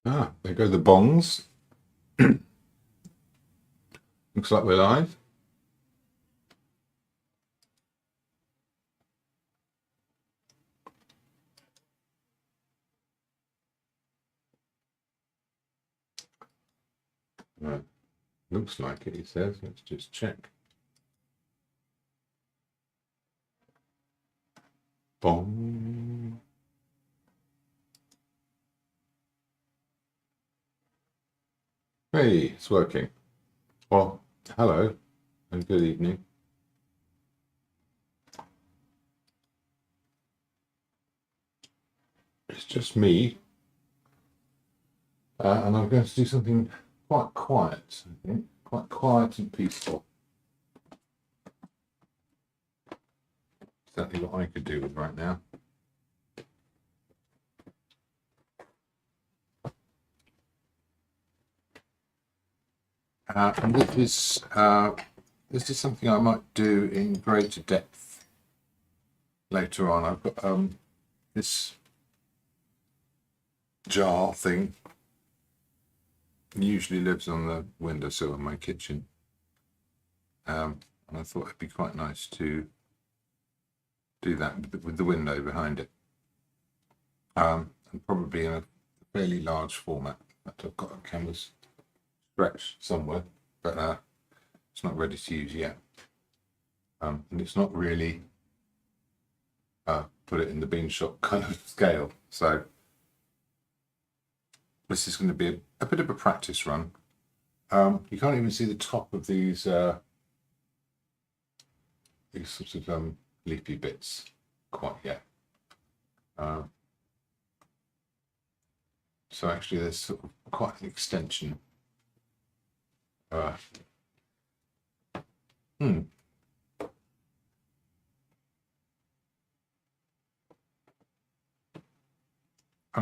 Ah, there go the bongs. Looks like we're live. Right. Looks like it, he says. Let's just check. Bong. Hey, it's working. Well, hello and good evening. It's just me, and I'm going to do something quite quiet, I think. Quite quiet and peaceful. Exactly what I could do with right now. And this is something I might do in greater depth later on. I've got this jar thing. Usually lives on the windowsill in my kitchen, and I thought it'd be quite nice to do that with the window behind it, and probably in a fairly large format. But I've got a canvas stretch somewhere, but it's not ready to use yet, and it's not really put it in the bean shop kind of scale. So this is going to be a bit of a practice run. You can't even see the top of these sorts of leafy bits quite yet. So actually there's sort of quite an extension. I'm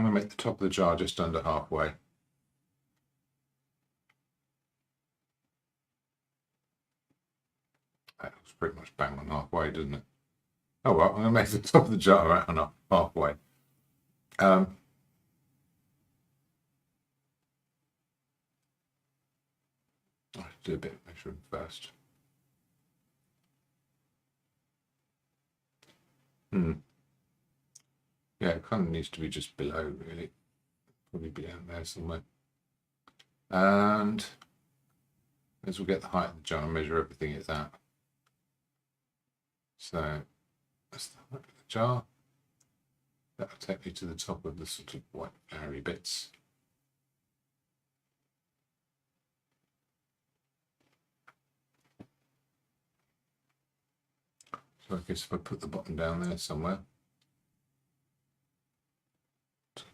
going to make the top of the jar just under halfway. That looks pretty much bang on halfway, doesn't it? Oh well, I'm going to make the top of the jar right on halfway. I have to do a bit of measuring first. Yeah, it kind of needs to be just below, really. Probably be down there somewhere. And as we get the height of the jar and measure everything at that. So that's the height of the jar. That'll take me to the top of the sort of white flowery bits. So I guess if I put the bottom down there somewhere,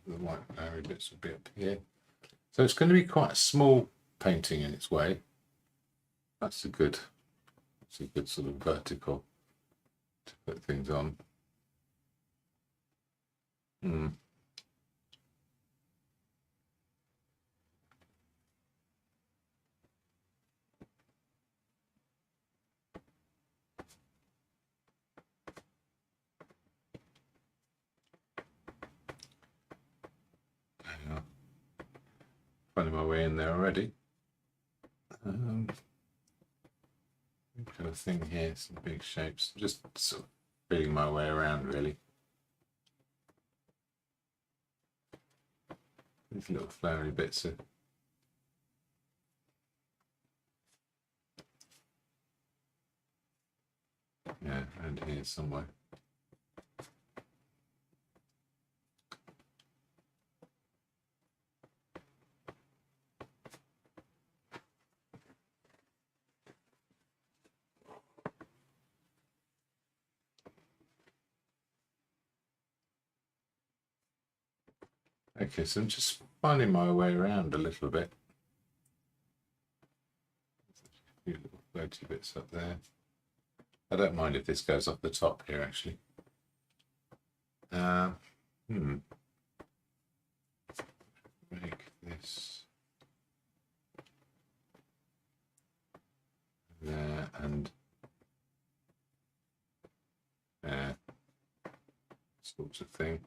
the white flowery bits will be up here. So it's going to be quite a small painting in its way. That's a good sort of vertical to put things on. Finding my way in there already. Kind of thing here, some big shapes. Just sort of feeling my way around, really. These little flowery bits are around here somewhere. Okay, so I'm just finding my way around a little bit. A few little floaty bits up there. I don't mind if this goes off the top here, actually. Make this there and there, sorts of thing.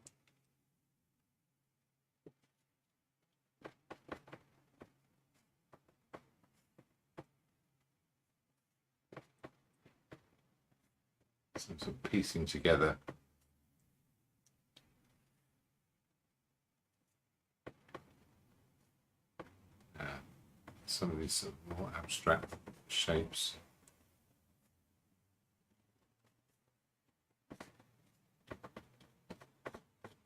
some sort of piecing together some of these sort of more abstract shapes.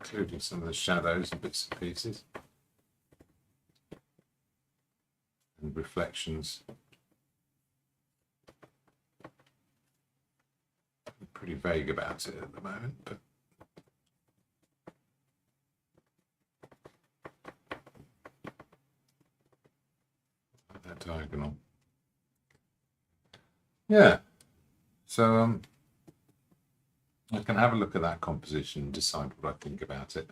Including some of the shadows and bits and pieces. And reflections. I'm pretty vague about it at the moment, but that diagonal. Yeah. So I can have a look at that composition and decide what I think about it.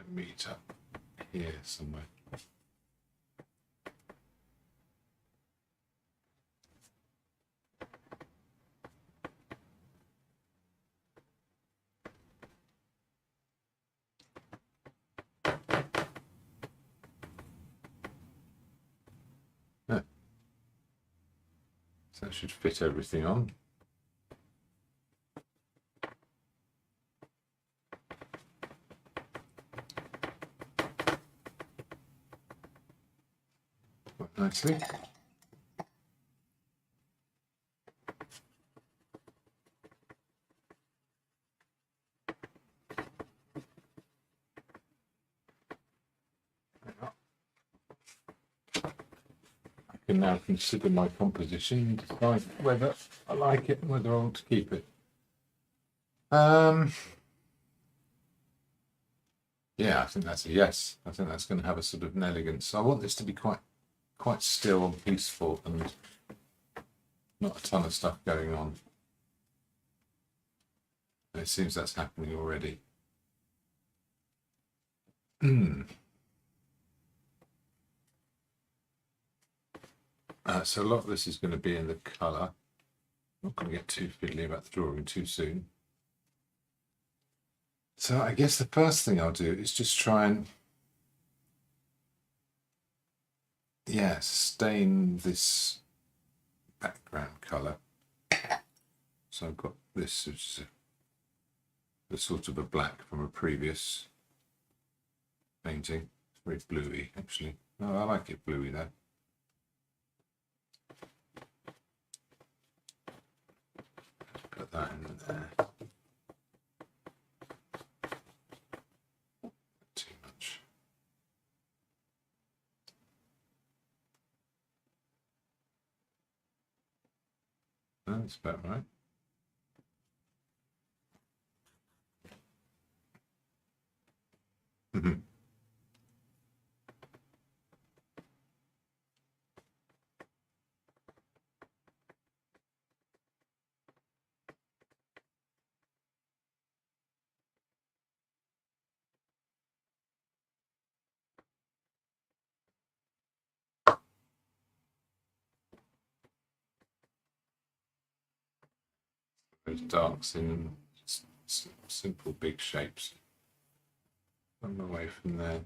Meet up here somewhere. Yeah. So that should fit everything on. Nicely. I can now consider my composition and decide whether I like it and whether I want to keep it. Yeah, I think that's a yes. I think that's going to have a sort of an elegance. I want this to be quite still and peaceful and not a ton of stuff going on. And it seems that's happening already. So a lot of this is going to be in the colour. I'm not going to get too fiddly about the drawing too soon. So I guess the first thing I'll do is just try and, yeah, stain this background colour. So I've got this, which is a sort of a black from a previous painting. It's very bluey, actually. No, I like it bluey though. Put that in there. Too much. That's about right. Those darks in simple big shapes. Come away from there.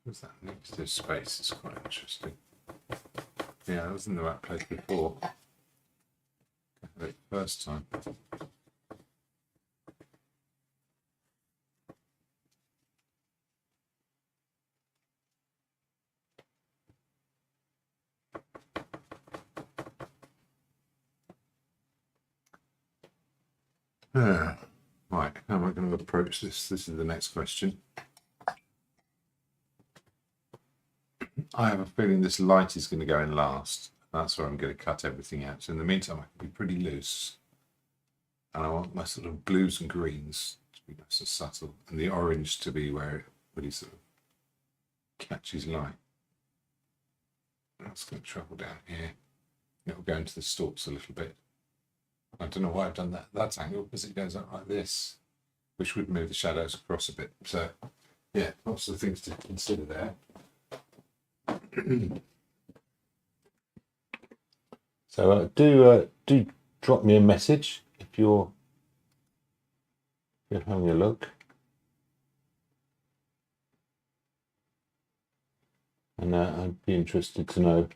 What's that next to space? It's quite interesting. Yeah, I was in the right place before. I had it the first time. Right, how am I going to approach this? This is the next question. I have a feeling this light is going to go in last. That's where I'm going to cut everything out. So in the meantime, I can be pretty loose. And I want my sort of blues and greens to be nice and subtle, and the orange to be where it really sort of catches light. That's going to travel down here. It'll go into the stalks a little bit. I don't know why I've done that angle, because it goes up like this, which would move the shadows across a bit. So yeah, lots of things to consider there. So do drop me a message if you're having a look, and I'd be interested to know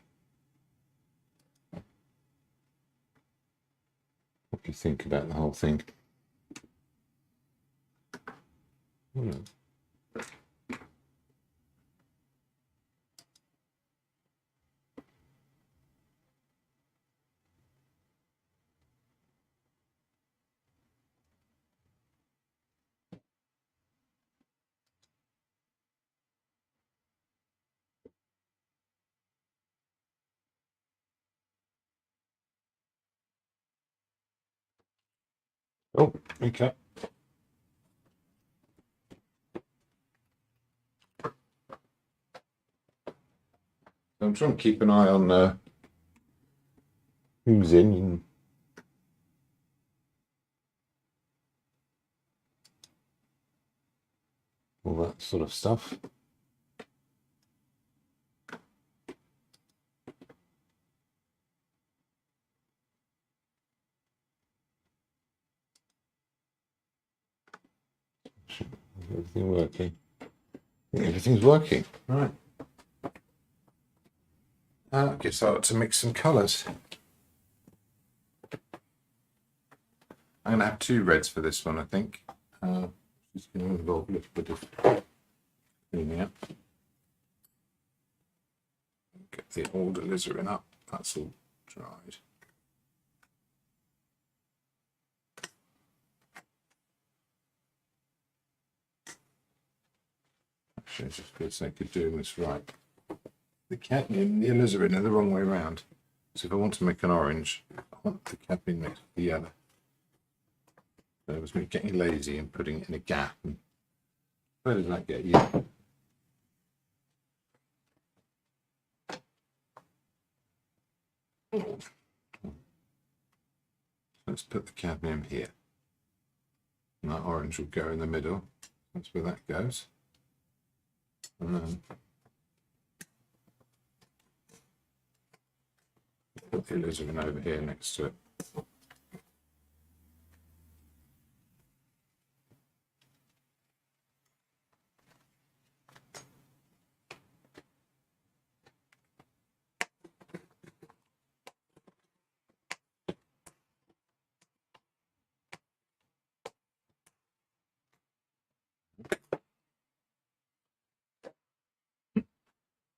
what you think about the whole thing. Oh, okay. I'm trying to keep an eye on who's in and all that sort of stuff. Is everything working? I think everything's working. Right. I guess I ought to mix some colours. I'm going to have 2 reds for this one, I think. Just going to involve a little bit of cleaning up. Get the old alizarin up. That's all dried. Actually, it's just for the sake of doing this right. The cadmium and the alizarin are the wrong way around. So if I want to make an orange, I want the cadmium mixed with the yellow. So it was me getting lazy and putting it in a gap. And where did that get you? Let's put the cadmium here. And that orange will go in the middle. That's where that goes. And then put the alizarin over here next to it.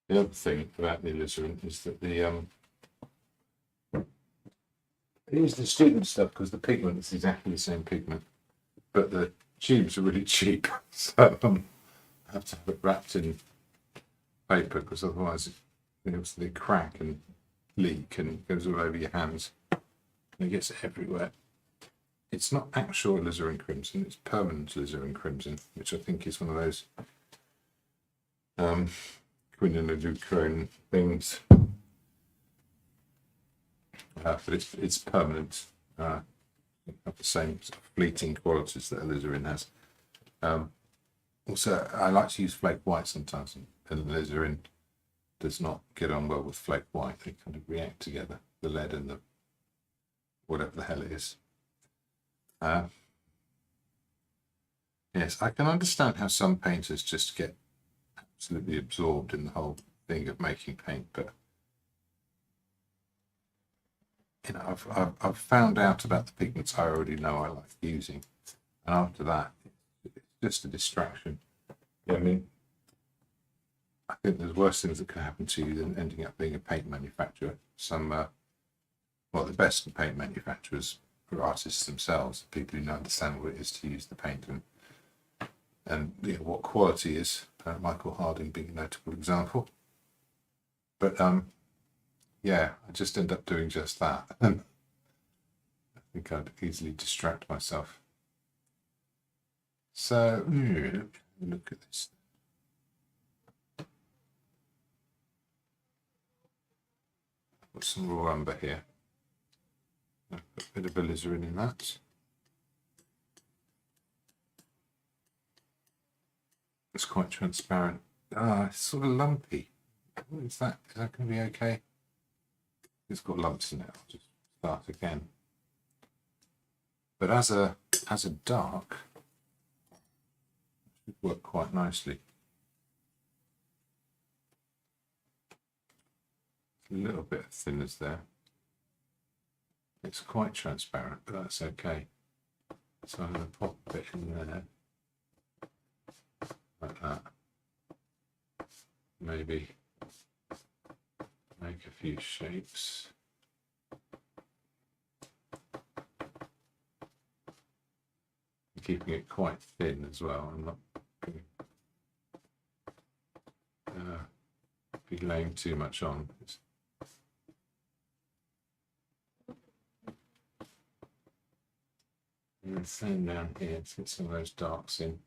The other thing about the alizarin is that I use the student stuff because the pigment is exactly the same pigment, but the tubes are really cheap, so I have to have it wrapped in paper because otherwise they crack and leak and it goes all over your hands and it gets everywhere. It's not actual alizarin crimson, it's permanent alizarin crimson, which I think is one of those quininalucrone things. But it's permanent. Have the same sort of fleeting qualities that alizarin has. Also, I like to use flake white sometimes, and alizarin does not get on well with flake white. They kind of react together, the lead and the whatever the hell it is. Yes, I can understand how some painters just get absolutely absorbed in the whole thing of making paint, but you know, I've found out about the pigments I already know I like using, and after that, it's just a distraction. Yeah, I mean, I think there's worse things that can happen to you than ending up being a paint manufacturer. Well, the best paint manufacturers for artists themselves, people who understand what it is to use the paint and you know, what quality is. Michael Harding being a notable example. But yeah, I just end up doing just that. I think I'd easily distract myself. So look at this. Got some raw umber here. I've got a bit of alizarin in that. It's quite transparent. It's sort of lumpy. What is that? Is that going to be okay? It's got lumps in it. I'll just start again. But as a dark, it should work quite nicely. A little bit of thinners there. It's quite transparent, but that's okay. So I'm going to pop a bit in there, like that. Maybe make a few shapes. I'm keeping it quite thin as well. I'm not going to be laying too much on. And then same down here to get some of those darks in.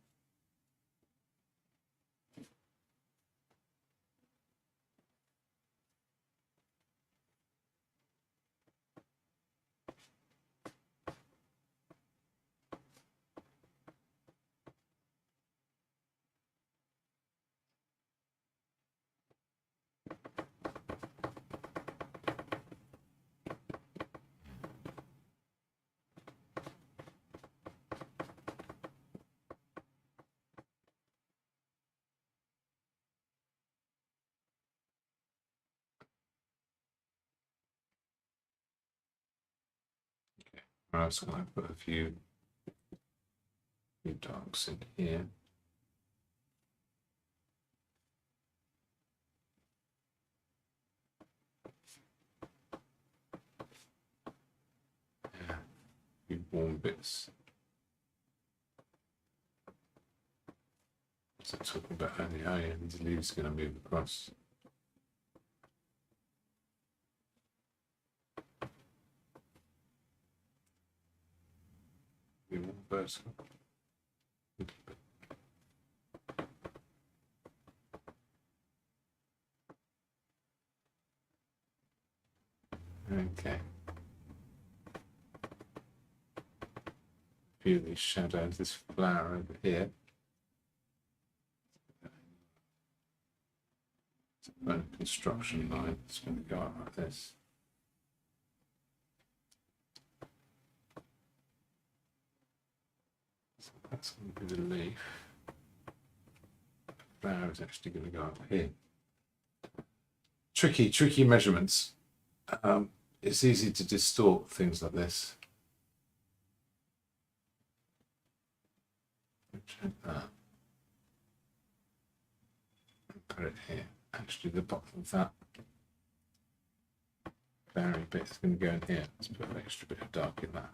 I was going to put a few darks in here. Yeah, a few warm bits. So talking about only and the leaves going to move across. Vertical. Okay. A few of these shadows, this flower over here. It's a construction line. It's going to go out like this. So that's going to be the leaf. The flower is actually going to go up here. Tricky measurements. It's easy to distort things like this. Check that. And put it here. Actually, the bottom of that flowery bit is going to go in here. Let's put an extra bit of dark in that.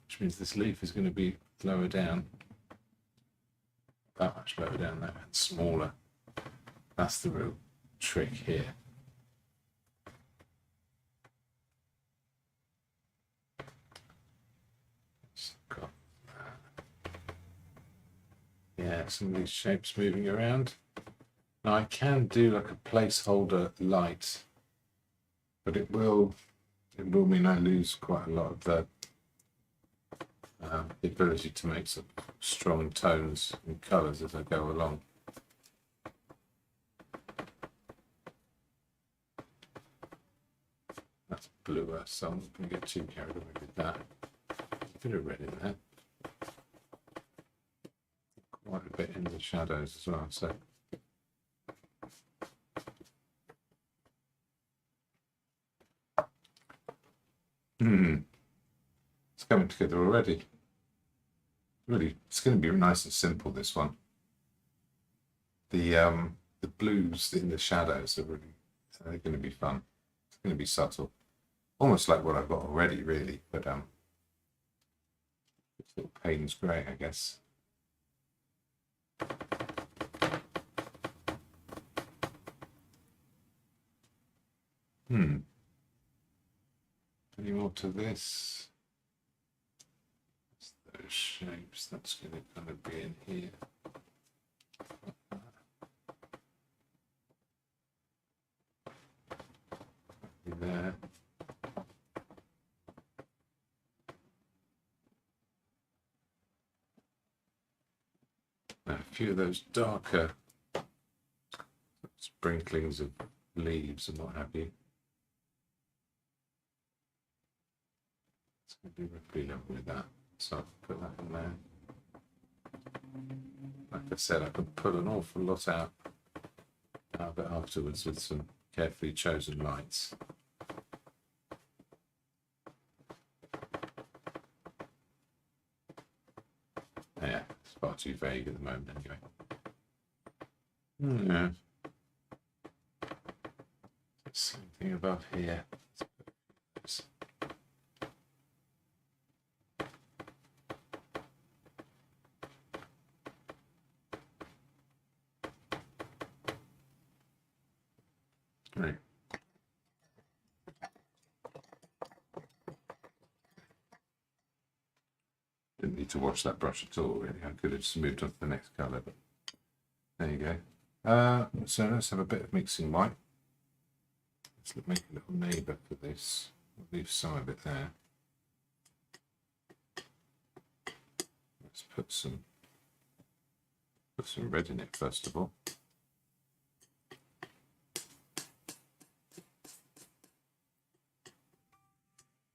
Which means this leaf is going to be lower down. That much lower down there and smaller. That's the real trick here. Yeah, some of these shapes moving around. Now I can do like a placeholder light, but it will mean I lose quite a lot of the ability to make some strong tones and colours as I go along. That's bluer, so I'm not going to get too carried away with that. A bit of red in there. Quite a bit in the shadows as well, so it's coming together already. Really, it's going to be nice and simple, this one. The blues in the shadows are really, they're going to be fun. It's going to be subtle. almost like what I've got already, really, but it's a little Payne's grey, I guess. Any more to this? Those shapes, that's going to kind of be in here. There. Now, a few of those darker sprinklings of leaves and what have you. It's going to be ripply level with that, so I can put that in there. Like I said, I can put an awful lot out of it afterwards with some carefully chosen lights. Yeah, it's far too vague at the moment anyway. Yeah. Same thing above here. Right. Didn't need to wash that brush at all, really. I could have just moved on to the next colour, but there you go. So let's have a bit of mixing white. Let's make a little neighbour for this. I'll leave some of it there. Let's put some red in it first of all.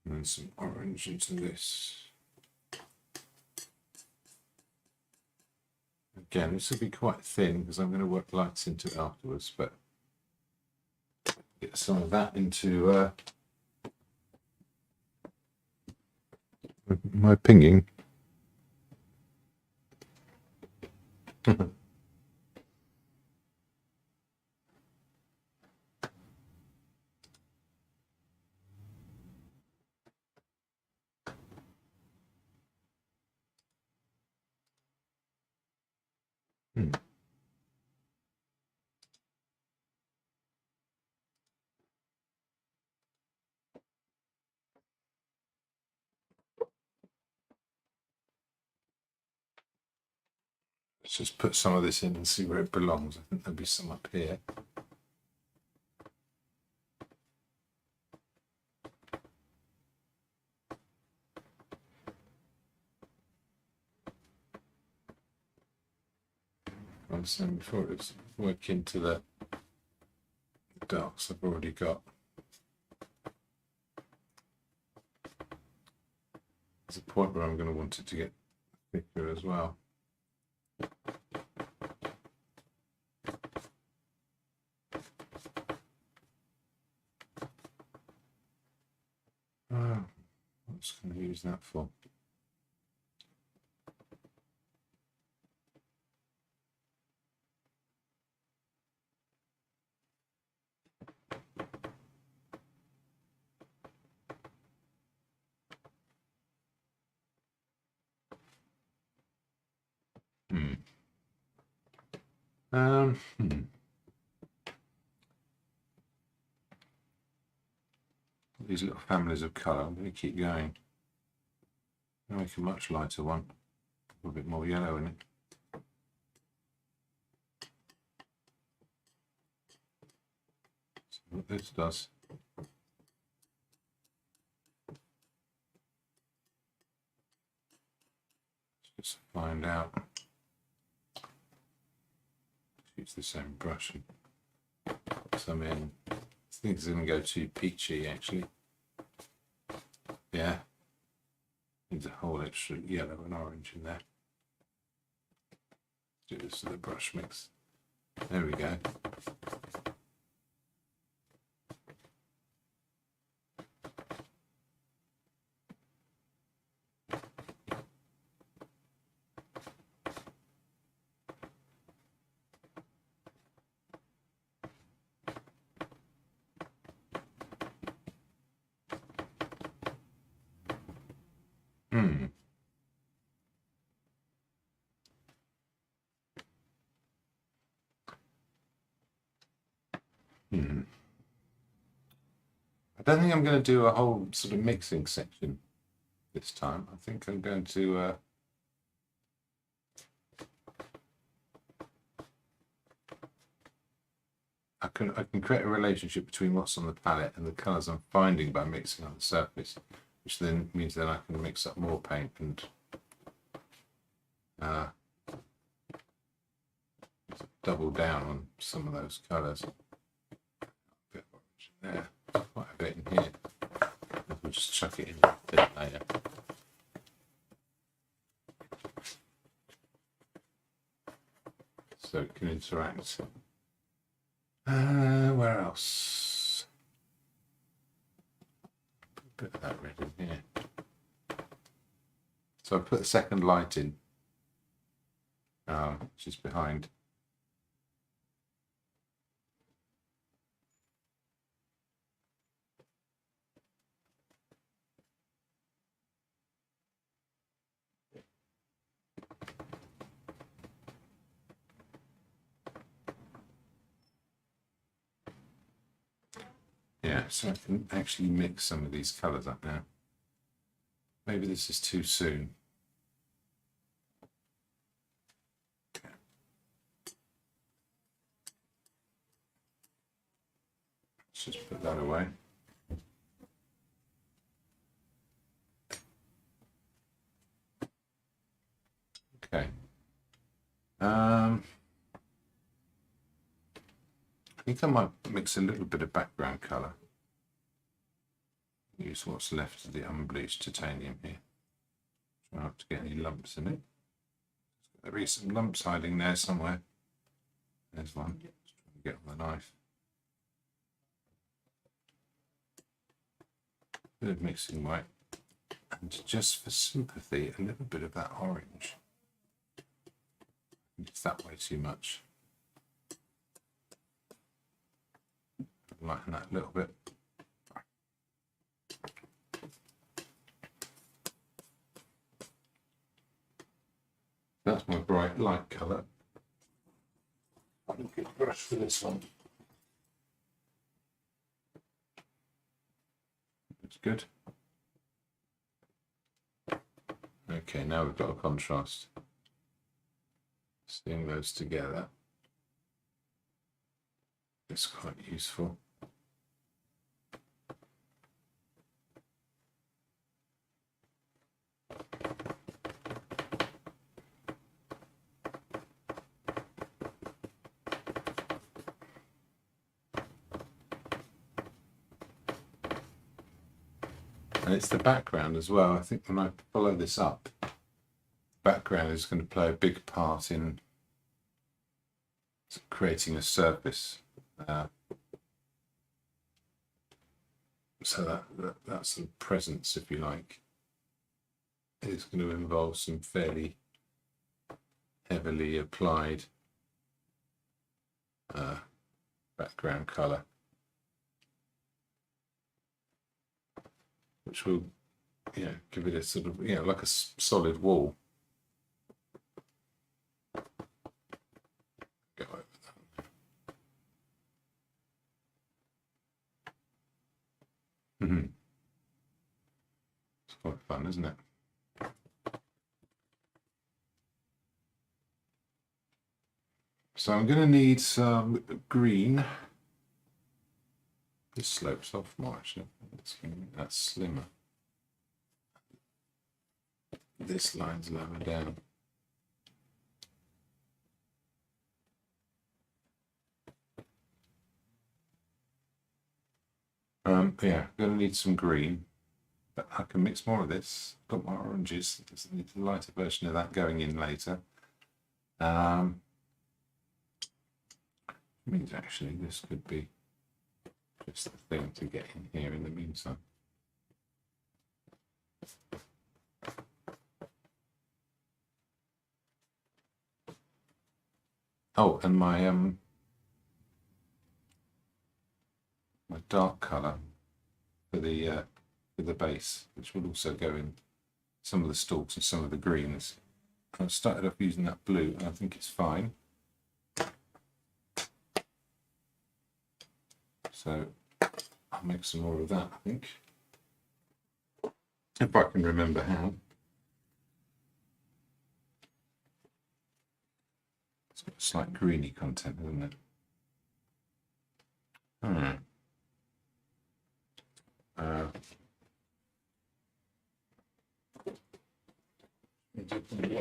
And then some orange into this. Again, this will be quite thin because I'm going to work lights into it afterwards, but get some of that into my pinging. Let's just put some of this in and see where it belongs. I think there'll be some up here. I was saying before, it's work into the darks I've already got. There's a point where I'm going to want it to get thicker as well. What's going to use that for? These little families of colour, I'm going to keep going. I'll make a much lighter one, a bit more yellow in it. See what this does. Let's just find out. Use the same brush and put some in. I think it's going to go too peachy actually. Yeah. Needs a whole extra yellow and orange in there. Do this to the brush mix. There we go. Hmm. Hmm. I don't think I'm going to do a whole sort of mixing section this time. I think I'm going to I can create a relationship between what's on the palette and the colours I'm finding by mixing on the surface, which then means that I can mix up more paint and double down on some of those colours. A bit of orange in there, quite a bit in here. We'll just chuck it in a bit later. So it can interact. Where else? Put a bit of that red in here. So I put the second light in, which is behind. Yeah, so I can actually mix some of these colours up now. Maybe this is too soon. Let's just put that away. Okay. I think I might mix a little bit of background colour. Use what's left of the unbleached titanium here. Try not to get any lumps in it. There'll be some lumps hiding there somewhere. There's one. Just trying to get on the knife. Bit of mixing white. And just for sympathy, a little bit of that orange. It's that way too much. Lighten that a little bit. That's my bright light colour. I've got a good brush for this one. That's good. Okay, now we've got a contrast. Seeing those together is quite useful. And it's the background as well. I think when I follow this up, background is going to play a big part in creating a surface. So that's the presence, if you like. It's going to involve some fairly heavily applied background colour, which will, give it a sort of, like a solid wall. Go over that. It's quite fun, isn't it? So I'm going to need some green. This slopes off more actually. That's slimmer. This line's lower down. Yeah, I'm going to need some green, but I can mix more of this. Got my oranges. Just need a lighter version of that going in later. Means actually this could be just the thing to get in here in the meantime. Oh, and my my dark colour for the base, which will also go in some of the stalks and some of the greens. I started off using that blue, and I think it's fine. So I'll make some more of that, I think, if I can remember how. It's got a slight greeny content, isn't it? Want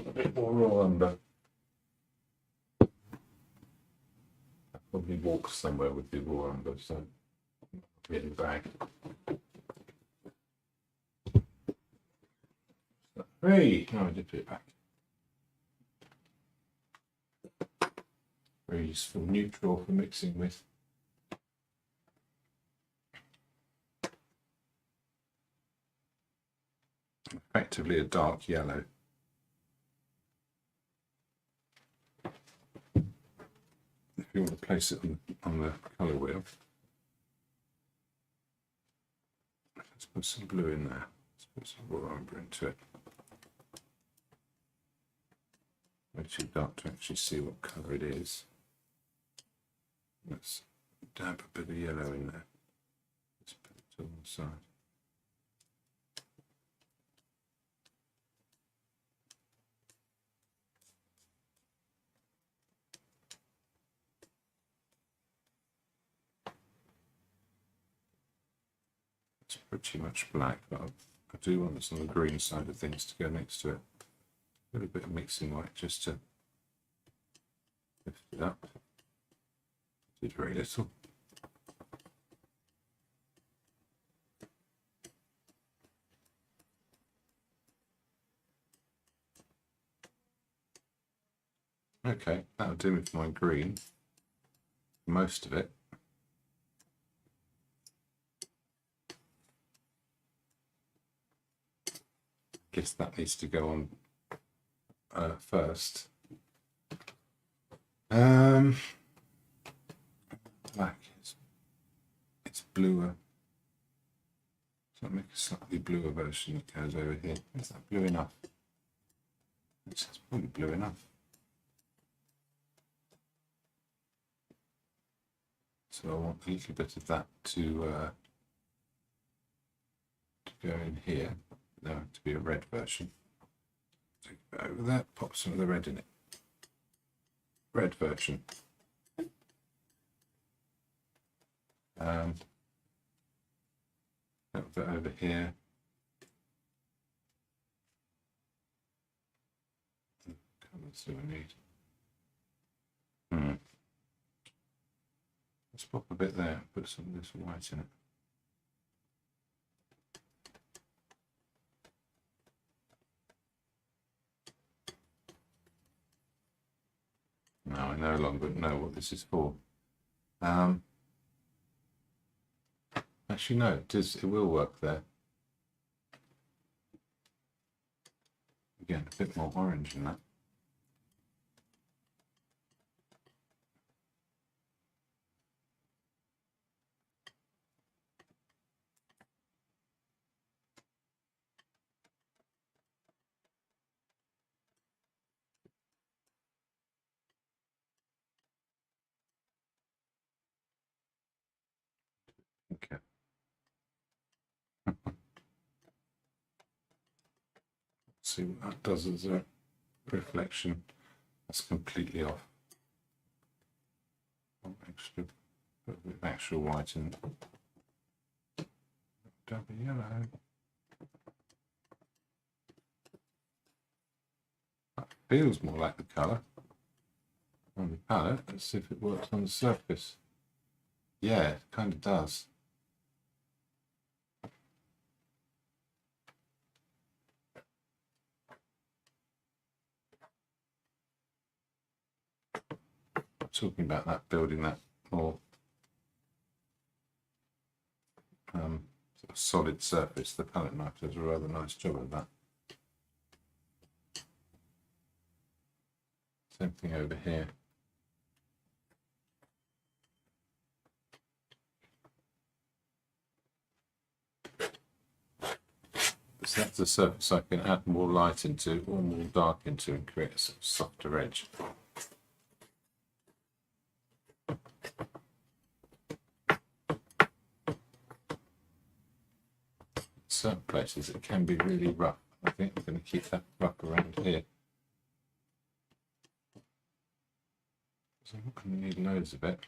a bit more raw umber. I'll probably walk somewhere with the raw umber, so be in the bag. Hey, no, I did put it back. Very useful neutral for mixing with. Effectively a dark yellow. If you want to place it on the colour wheel, let's put some blue in there. Let's put some raw umber into it. Way too dark to actually see what colour it is. Let's dab a bit of yellow in there. Let's put it to one side. It's pretty much black, but I do want this on the green side of things to go next to it. A little bit of mixing white just to lift it up. Did very little. Okay, that'll do with my green. Most of it. Guess that needs to go on first. Black it's bluer. So I'll make a slightly bluer version that goes over here. Is that blue enough? It's probably blue enough. So I want a little bit of that to go in here. No, to be a red version. Take it over there, pop some of the red in it. Red version. Put that over here. Colours do I need? Let's pop a bit there, put some of this white in it. No, I no longer know what this is for. Actually, no, it will work there. Again, a bit more orange in that. Okay. See what that does as a reflection. That's completely off. Extra, put a bit of extra white in. Double yellow. That feels more like the colour on the palette. Let's see if it works on the surface. Yeah, it kind of does. Talking about that, building that more sort of solid surface. The palette knife does a rather nice job of that. Same thing over here. So that's a surface I can add more light into or more dark into and create a sort of softer edge. Certain places it can be really rough. I think I'm going to keep that rough around here. So I'm not going to need loads of it.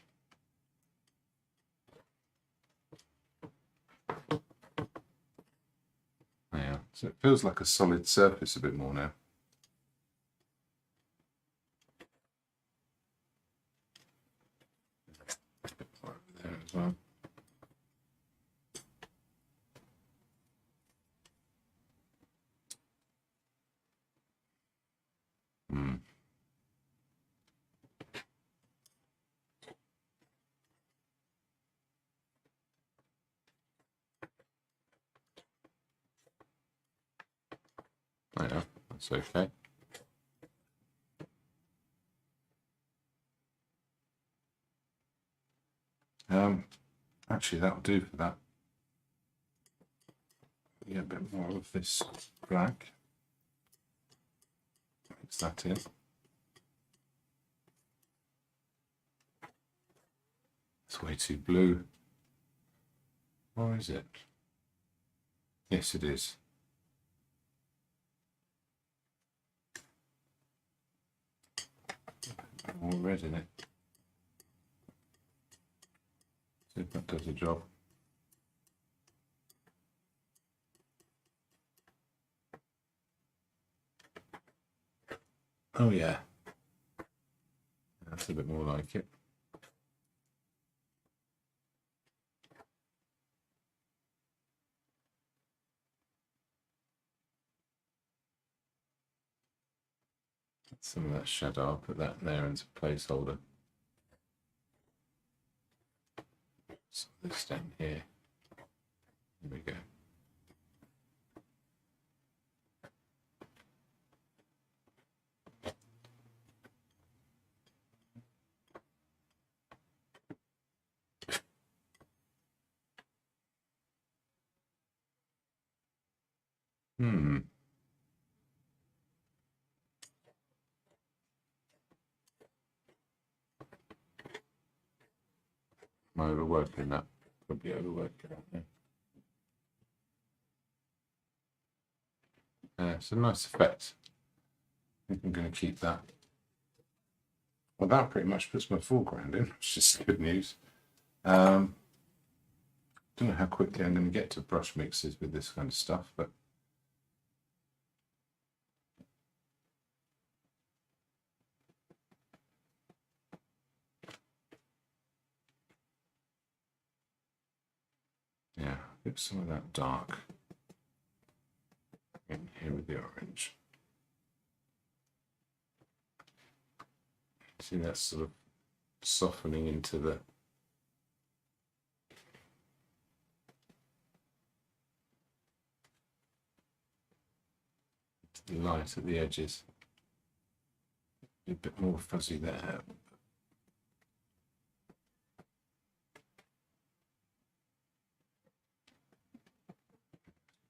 Yeah, so it feels like a solid surface a bit more now. A bit more over there as well. Yeah, that's okay. Actually, that'll do for that. Get a bit more of this black. Mix that in. It's way too blue. Or is it? Yes, it is. More red in it. See if that does the job. Oh yeah. That's a bit more like it. Some of that shadow, I'll put that there as a placeholder. So this down here. There we go. Am I overworking that? Probably overworking that. Yeah. It's a nice effect. I think I'm going to keep that. Well, that pretty much puts my foreground in, which is good news. Don't know how quickly I'm going to get to brush mixes with this kind of stuff, but yeah, get some of that dark in here with the orange. See, that's sort of softening into the light at the edges. A bit more fuzzy there.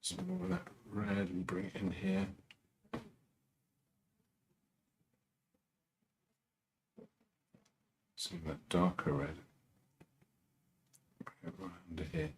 Some more of that red and bring it in here. Some of that darker red. Bring it right under here.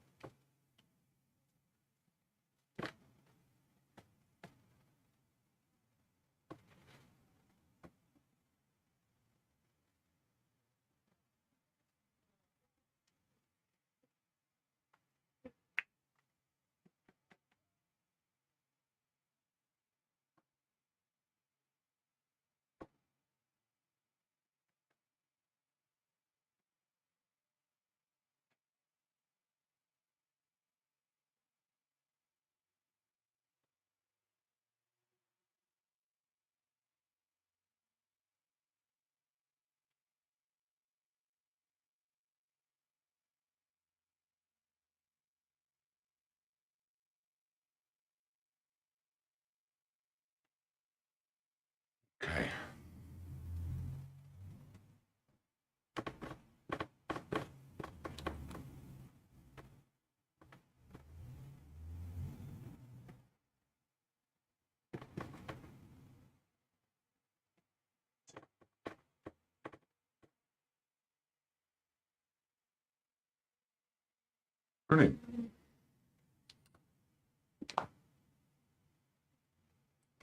Brilliant.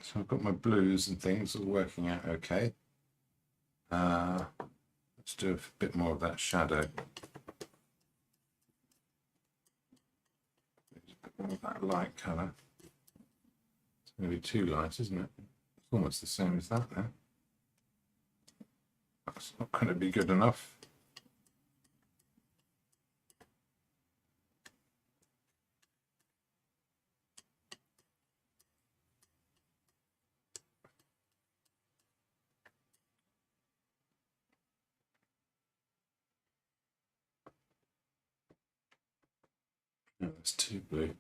So I've got my blues and things all working out okay. Let's do a bit more of that shadow. A bit more of that light colour. It's going to be too light, isn't it? It's almost the same as that now. That's not going to be good enough. No, that's too blue.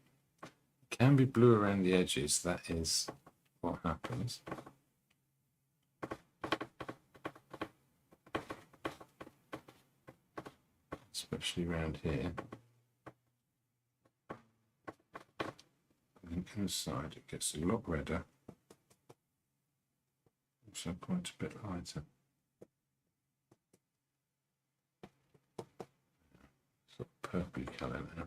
It can be blue around the edges. That is what happens. Especially around here. And inside it gets a lot redder. Also quite a bit lighter. Sort of purpley colour now.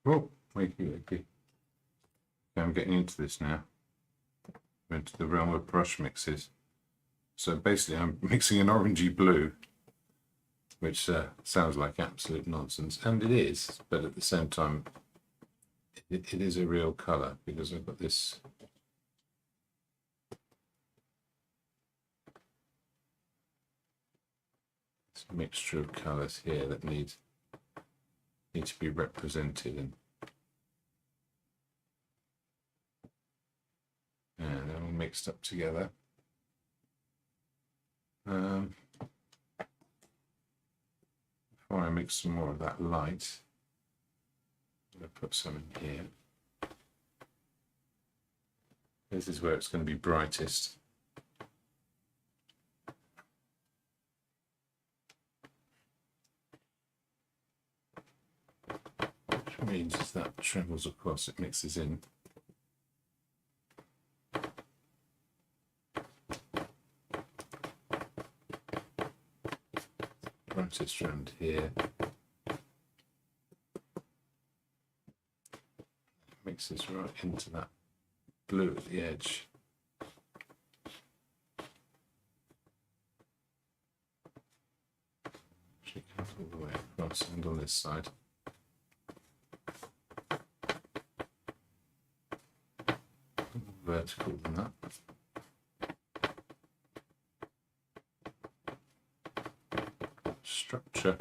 Oh, wakey. Okay, I'm getting into this now. I'm into the realm of brush mixes. So basically I'm mixing an orangey blue, which sounds like absolute nonsense, and it is, but at the same time it is a real colour, because I've got this mixture of colours here that need to be represented, and they're all mixed up together. Before I mix some more of that light, I'm going to put some in here. This is where it's going to be brightest. Which means as that travels across, it mixes in. Brightest around here. Mixes right into that blue at the edge. Actually comes all the way across and on this side. More vertical than that. Structure.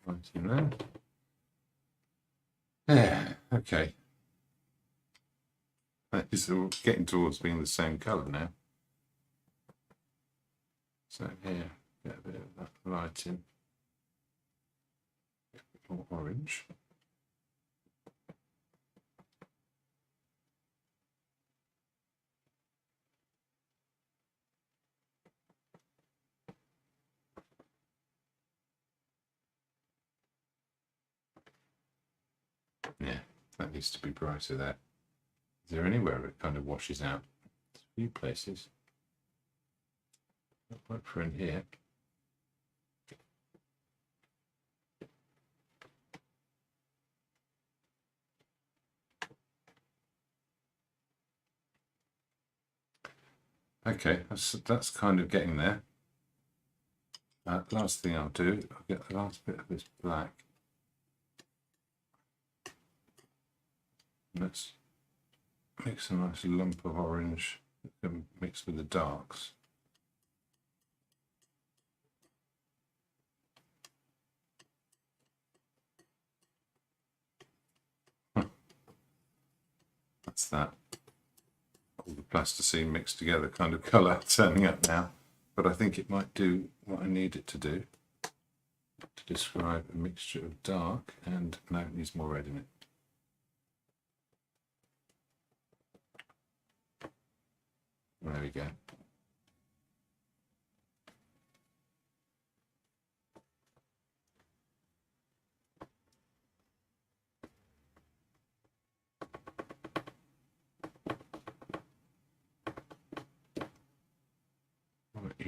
Right in there. Yeah, okay. That is all getting towards being the same colour now. So here, get a bit of that light in. A bit more orange. Yeah, that needs to be brighter there. Is there anywhere it kind of washes out? There's a few places. Not quite for in here. Okay, that's kind of getting there. Last thing I'll do, I'll get the last bit of this black. Let's mix a nice lump of orange that can mix with the darks. That's that. All the plasticine mixed together kind of colour turning up now, but I think it might do what I need it to do to describe a mixture of dark and no, it needs more red in it. There we go.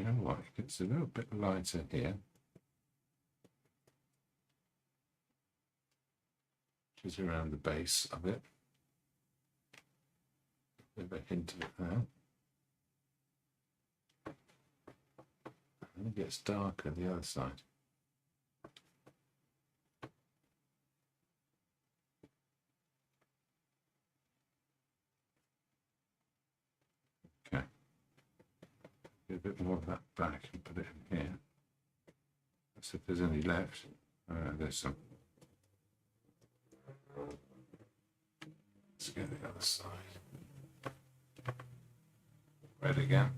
you know what? It gets a little bit lighter here. Which is around the base of it. A bit of a hint of it there. And it gets darker the other side. Okay. Get a bit more of that back and put it in here. Let's see if there's any left. There's some. Let's get the other side. Red again.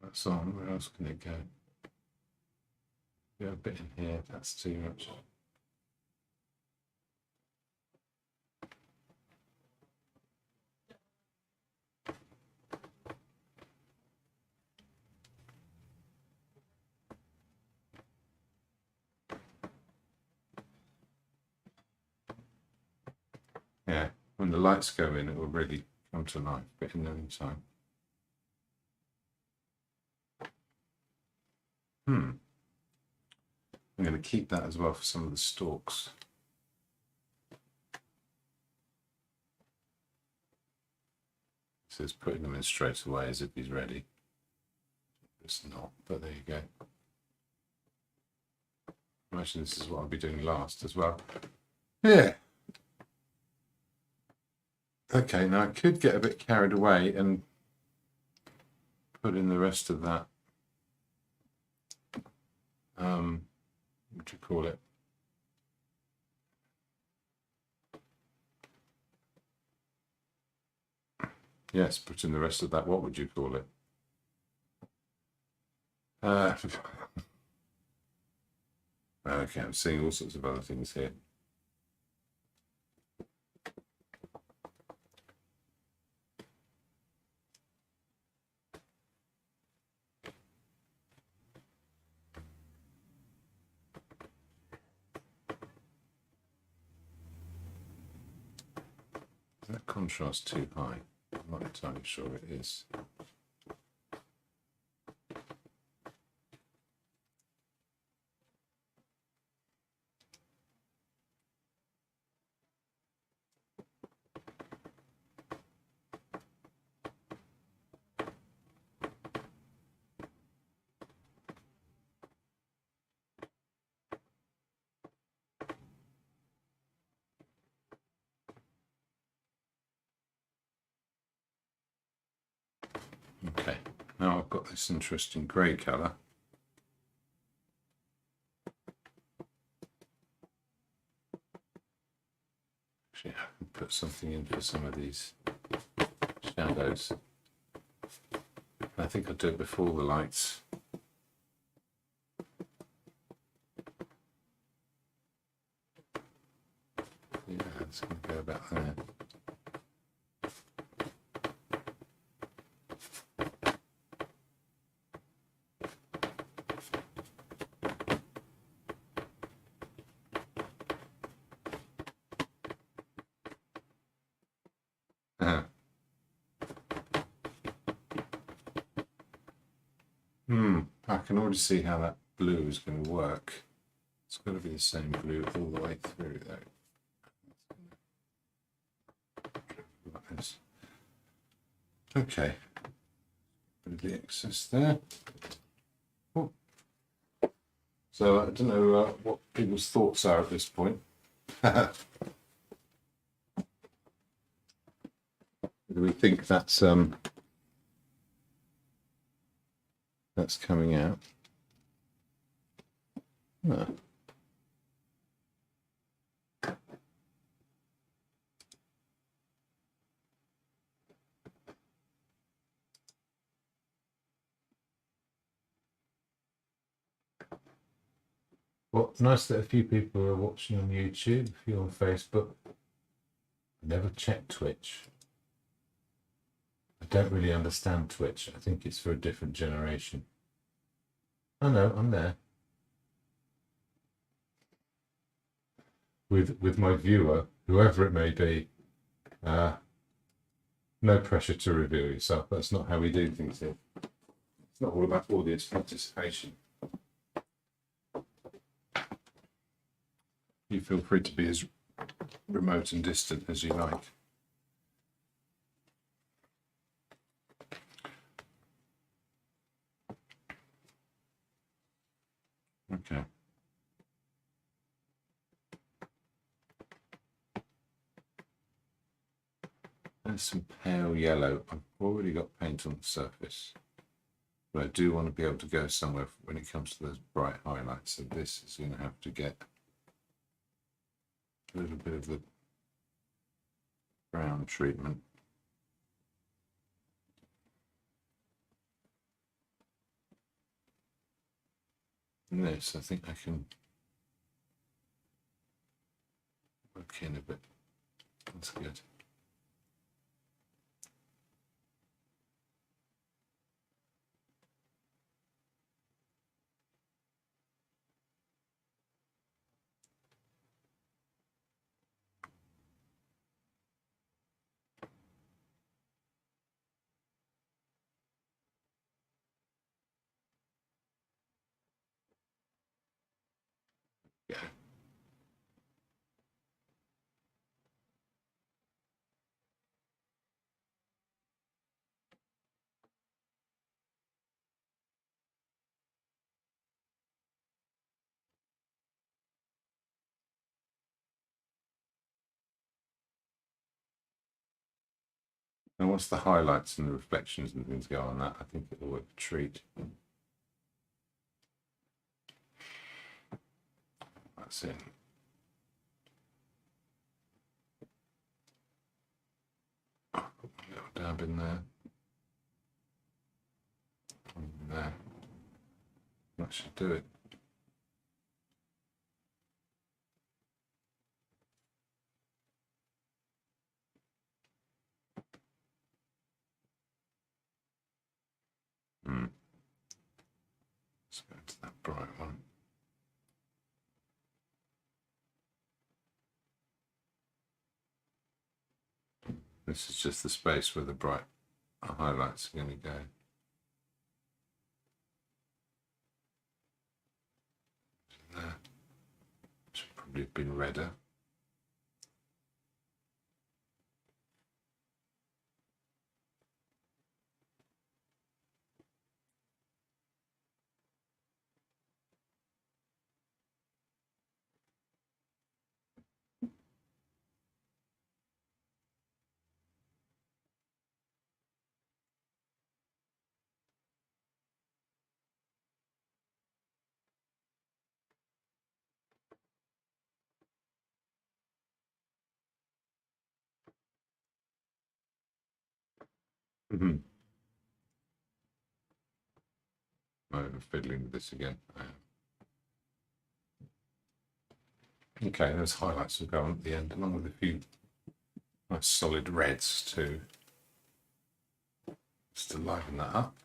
That's on. Where else can it go? Go a bit in here. That's too much. Yeah, when the lights go in, it will really come to life, but in the meantime. I'm going to keep that as well for some of the stalks. So it's putting them in straight away as if he's ready. It's not, but there you go. I imagine this is what I'll be doing last as well. Yeah. Okay, now I could get a bit carried away and put in the rest of that. What do you call it? Yes, put in the rest of that. What would you call it? Okay, I'm seeing all sorts of other things here. Is that contrast too high? I'm not entirely sure it is. Okay, now I've got this interesting grey colour. Actually, I can put something in for some of these shadows. I think I'll do it before the lights. Yeah, it's going to go about there. I can already see how that blue is going to work. It's got to be the same blue all the way through, though. Like this. Okay. Bit of the excess there. Oh. So I don't know what people's thoughts are at this point. Do we think that's coming out? Huh. Well, nice that a few people are watching on YouTube, a few on Facebook. Never check Twitch. I don't really understand Twitch. I think it's for a different generation. Oh no, I'm there. with my viewer, whoever it may be. No pressure to reveal yourself. That's not how we do things here. It's not all about audience participation. You feel free to be as remote and distant as you like. Okay. There's some pale yellow. I've already got paint on the surface, but I do want to be able to go somewhere when it comes to those bright highlights. So this is going to have to get a little bit of the brown treatment. And this, I think I can work in a bit. That's good. Yeah. And once the highlights and the reflections and things go on that, I think it'll work a treat. That's it. A little dab in there. And there. That should do it. Let's go to that bright one. This is just the space where the bright highlights are going to go. There. Should probably have been redder. I'm over fiddling with this again. Okay, those highlights will go on at the end, along with a few nice solid reds too, just to liven that up.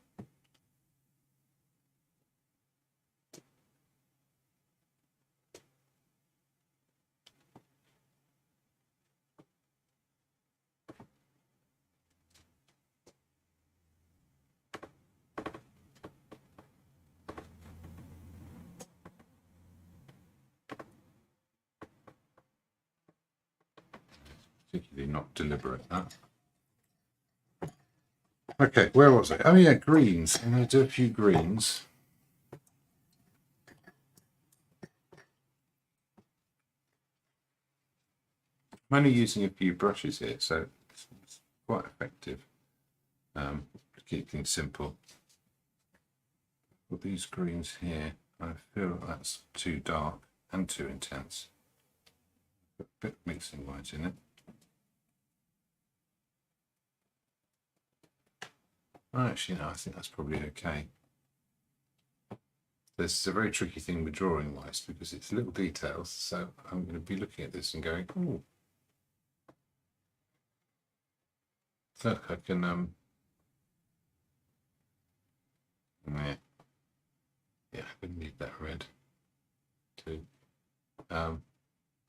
Particularly not deliberate, that. Okay, where was I? Oh yeah, greens. I'm going to do a few greens. I'm only using a few brushes here, so it's quite effective to keep things simple. With these greens here, I feel that's too dark and too intense. Put a bit of mixing white in it. Actually, no, I think that's probably okay. This is a very tricky thing with drawing wise because it's little details, so I'm going to be looking at this and going, oh, look, I can, yeah, I can need that red too.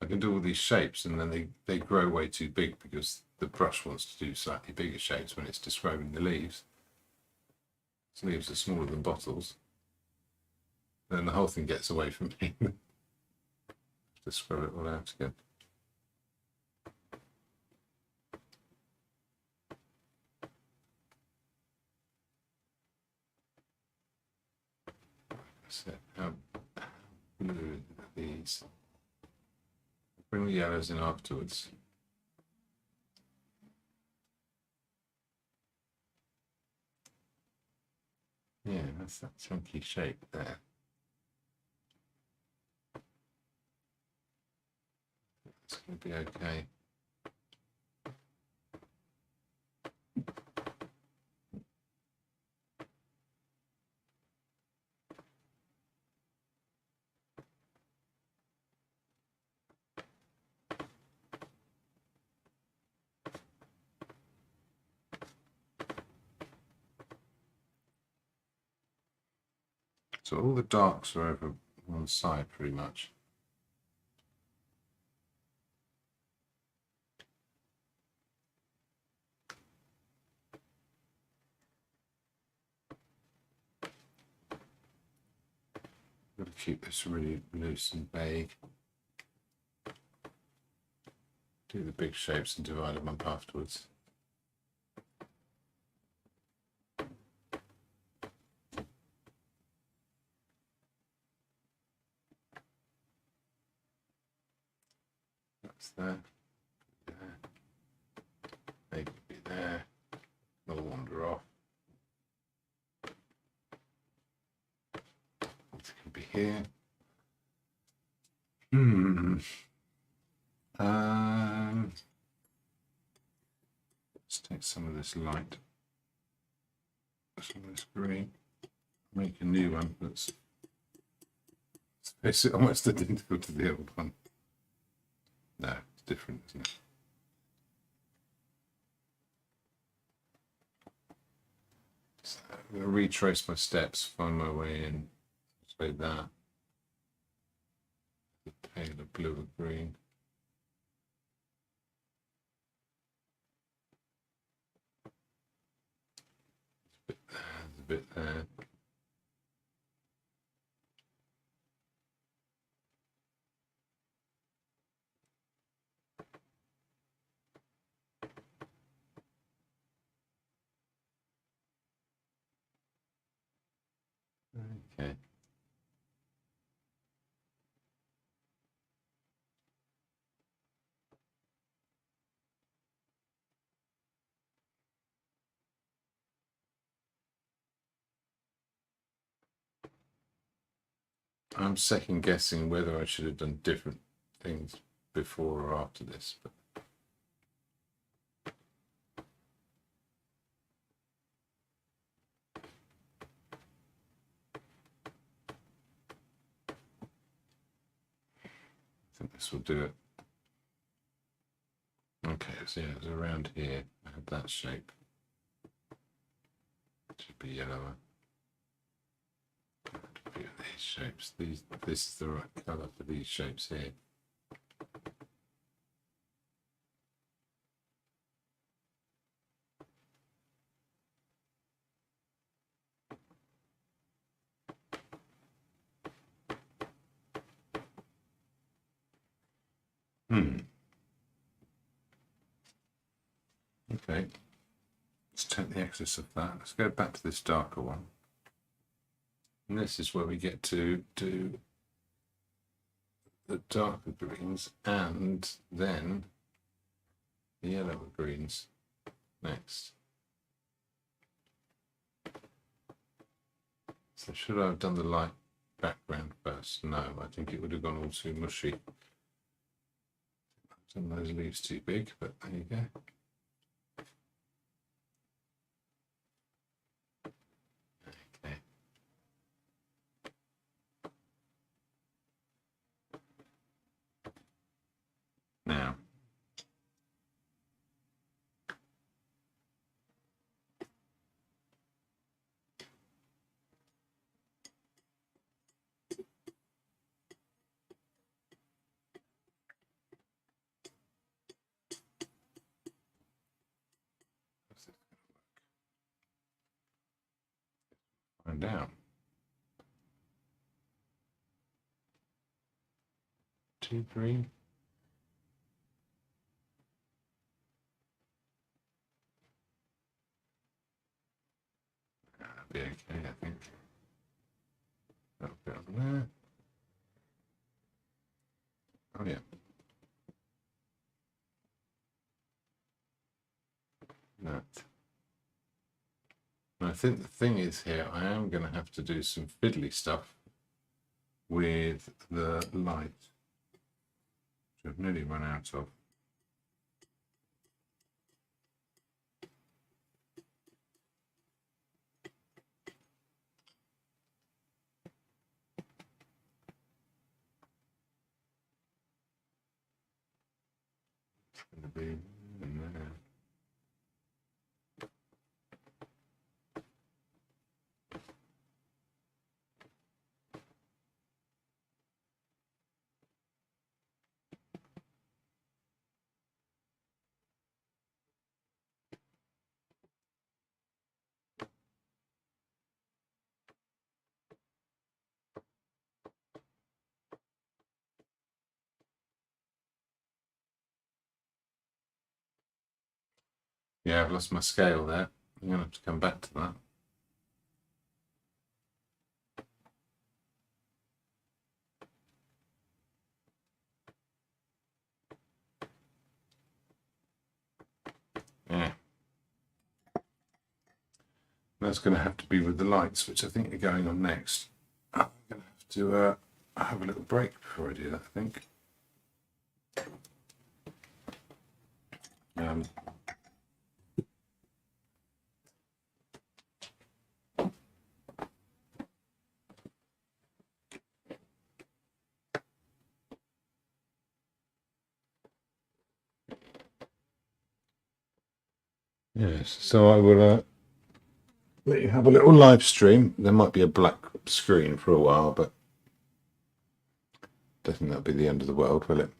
I can do all these shapes, and then they grow way too big because the brush wants to do slightly bigger shapes when it's describing the leaves. So leaves are smaller than bottles. Then the whole thing gets away from me. Just scrub it all out again. So how blue are these? Bring the yellows in afterwards. Yeah, that's that chunky shape there. It's going to be okay. So all the darks are over one side pretty much. Got to keep this really loose and vague. Do the big shapes and divide them up afterwards. That's there. There. Maybe be there. They'll wander off. It can be here. Let's take some of this light, some of this green, make a new one that's basically almost identical to the old one. No, it's different, isn't it? So I'm going to retrace my steps, find my way in, just like that. The paler blue or green. There's a bit there. Okay. I'm second guessing whether I should have done different things before or after this, but I think this will do it. Okay, so yeah, it's around here. I have that shape. It should be yellower. These shapes. This is the right colour for these shapes here. Okay. Let's take the excess of that. Let's go back to this darker one. And this is where we get to do the darker greens and then the yellower greens next. So should I have done the light background first? No, I think it would have gone all too mushy. I've done those leaves too big, but there you go. Okay. Now, down. 2 green. That'll be okay, I think. That'll go on there. Oh yeah. That. And I think the thing is here, I am going to have to do some fiddly stuff with the light, which I've nearly run out of. It's going to be in there. Yeah, I've lost my scale there. I'm going to have to come back to that. Yeah. That's going to have to be with the lights, which I think are going on next. I'm going to have to have a little break before I do that, I think. Yes, so I will let you have a little live stream. There might be a black screen for a while, but I don't think that'll be the end of the world, will it?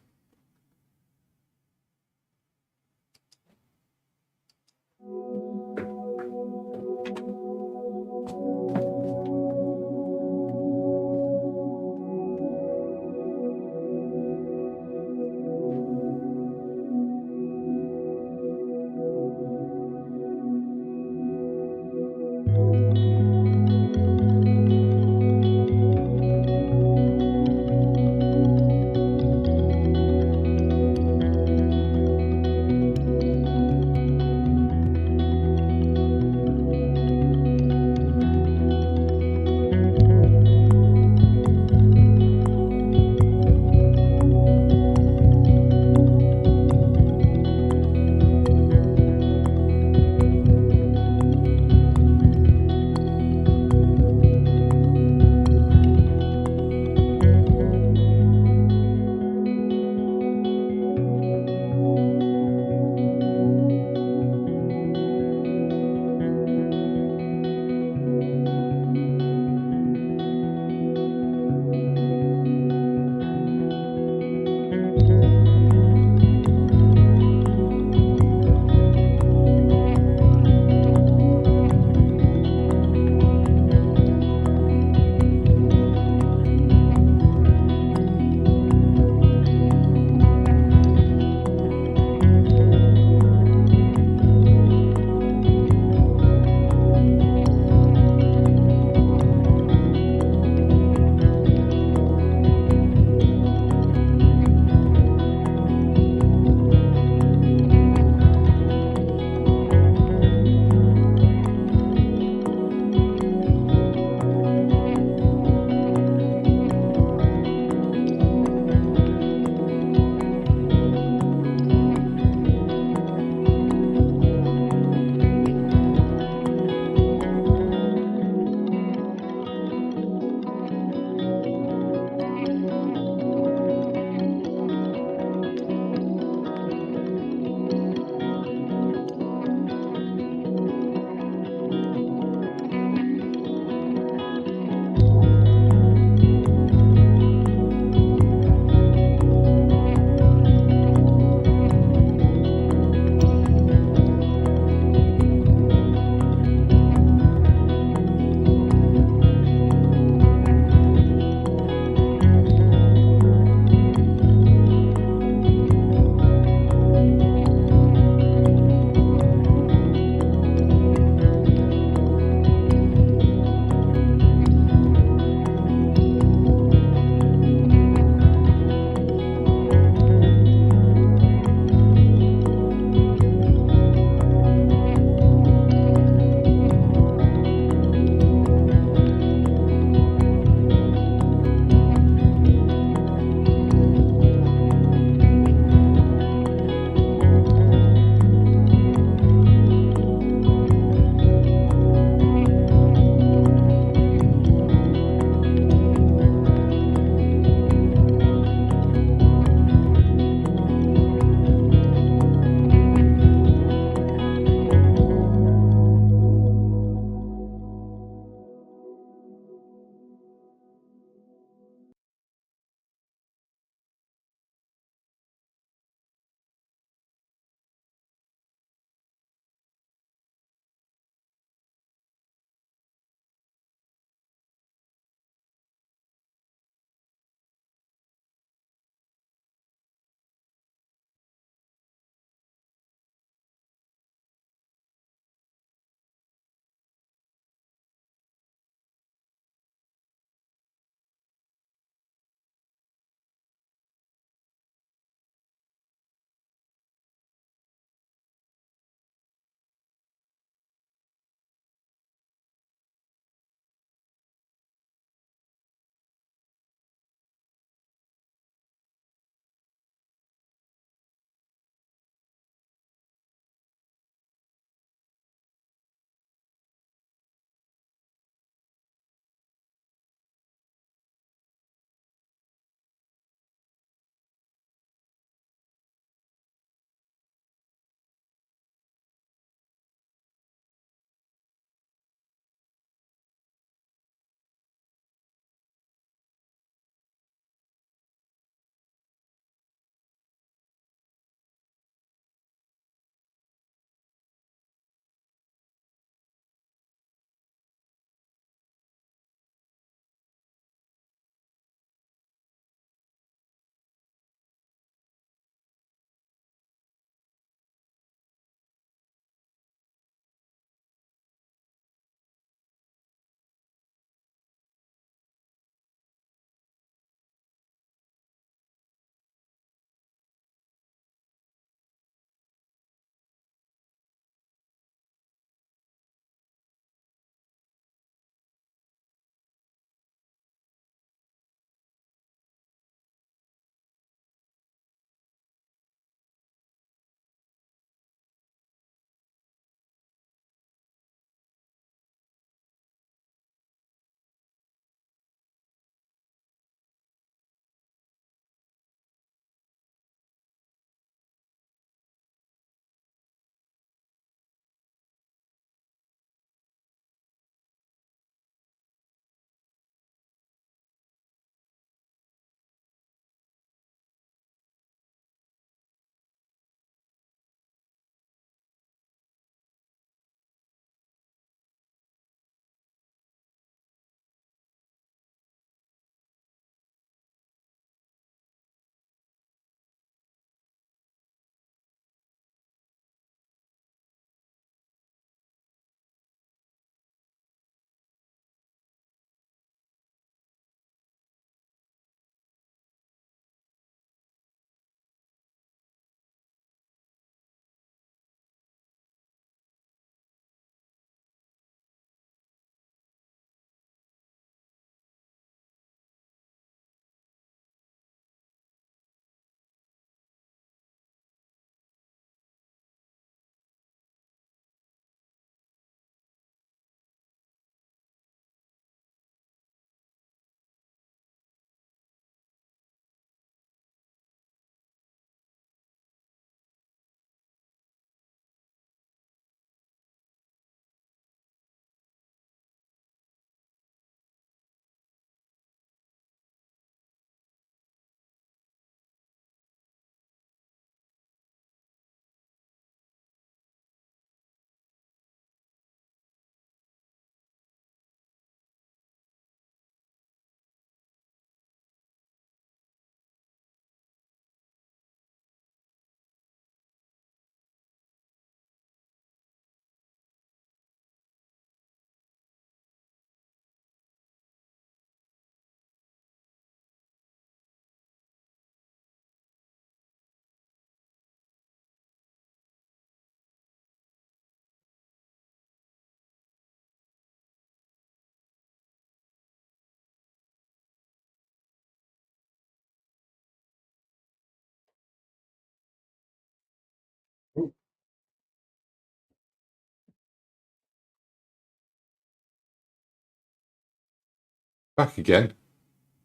Back again.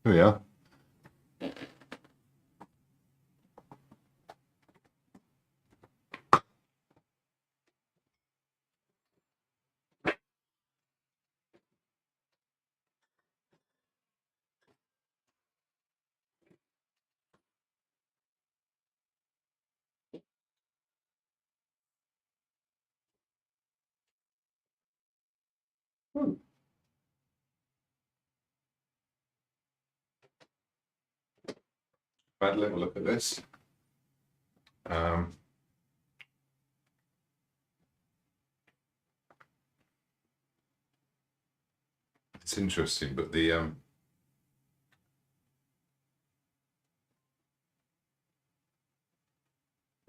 Here we are. Bad little look at this. It's interesting, but the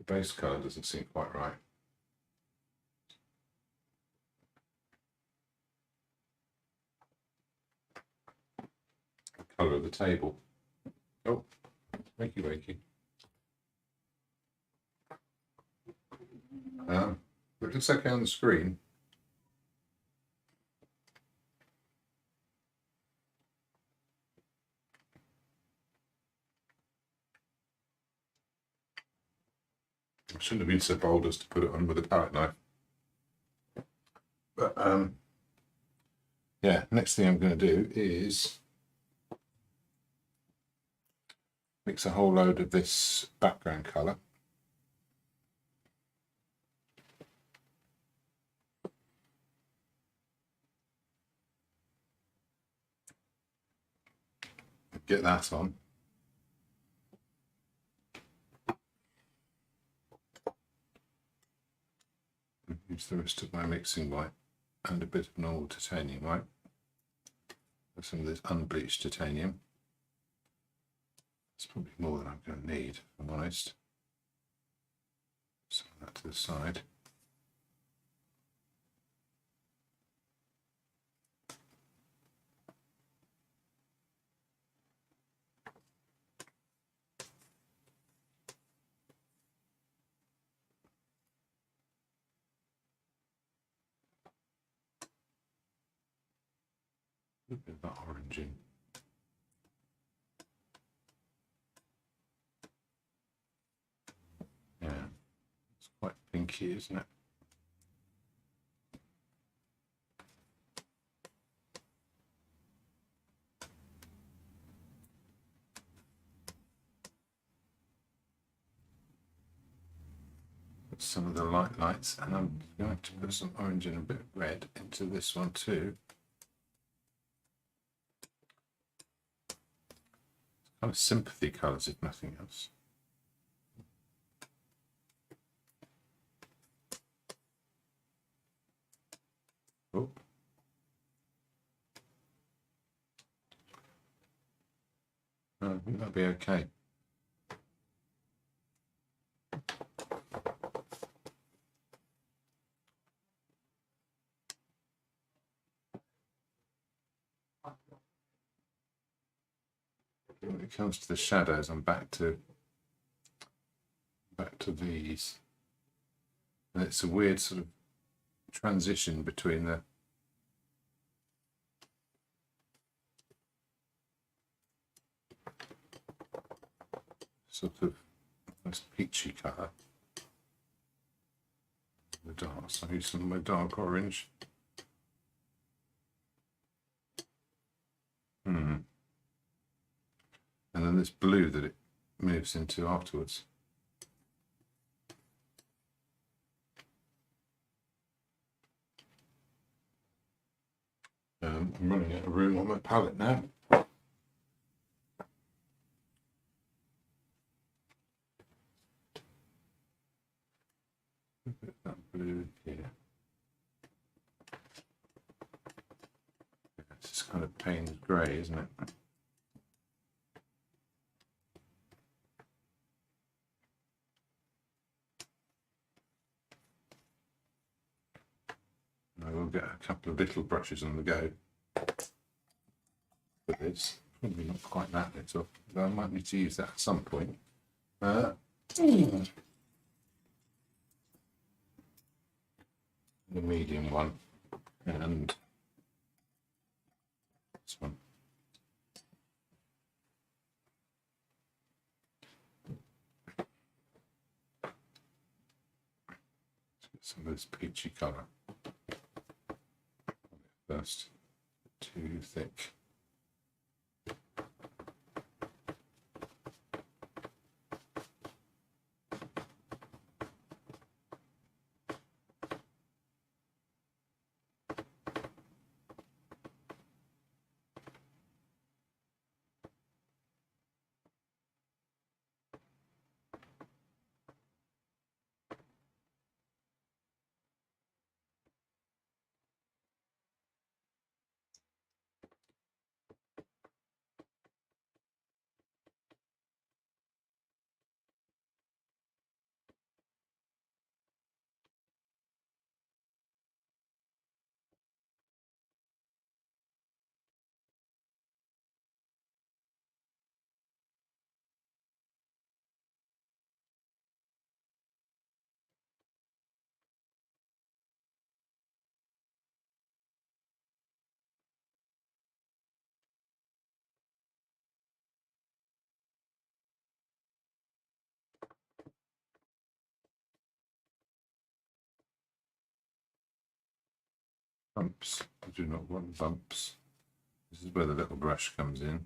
base colour doesn't seem quite right. The colour of the table. Oh, wakey wakey. It looks okay on the screen. I shouldn't have been so bold as to put it on with a palette knife. But yeah, next thing I'm going to do is mix a whole load of this background colour. Get that on. Use the rest of my mixing white and a bit of normal titanium white. Some of this unbleached titanium. It's probably more than I'm going to need, if I'm honest. Some of that to the side. A bit of that orange in. Yeah, it's quite pinky, isn't it? Put some of the lights, and I'm going to put some orange and a bit of red into this one too. Kind of sympathy colours, if nothing else. Oh. I think that'll be okay. When it comes to the shadows, I'm back to these. And it's a weird sort of transition between the sort of nice peachy colour, the dark. So I use some of my dark orange. And then this blue that it moves into afterwards. I'm running out of room on my palette now. Put that blue here. It's just kind of Payne's grey, isn't it? I will get a couple of little brushes on the go for this. Probably not quite that little, but I might need to use that at some point. The medium one and this one. some of this peachy colour first. Too thick. Bumps. I do not want bumps. This is where the little brush comes in.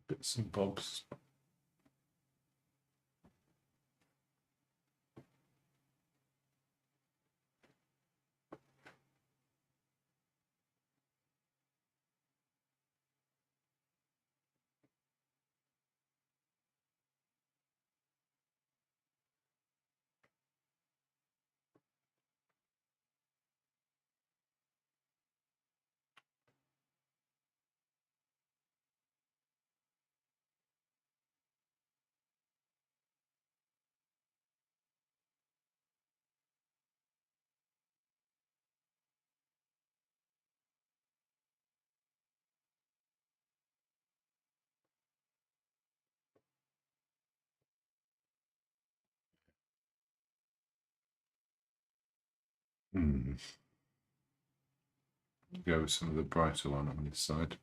Bits and bobs. Go with some of the brighter one on this side.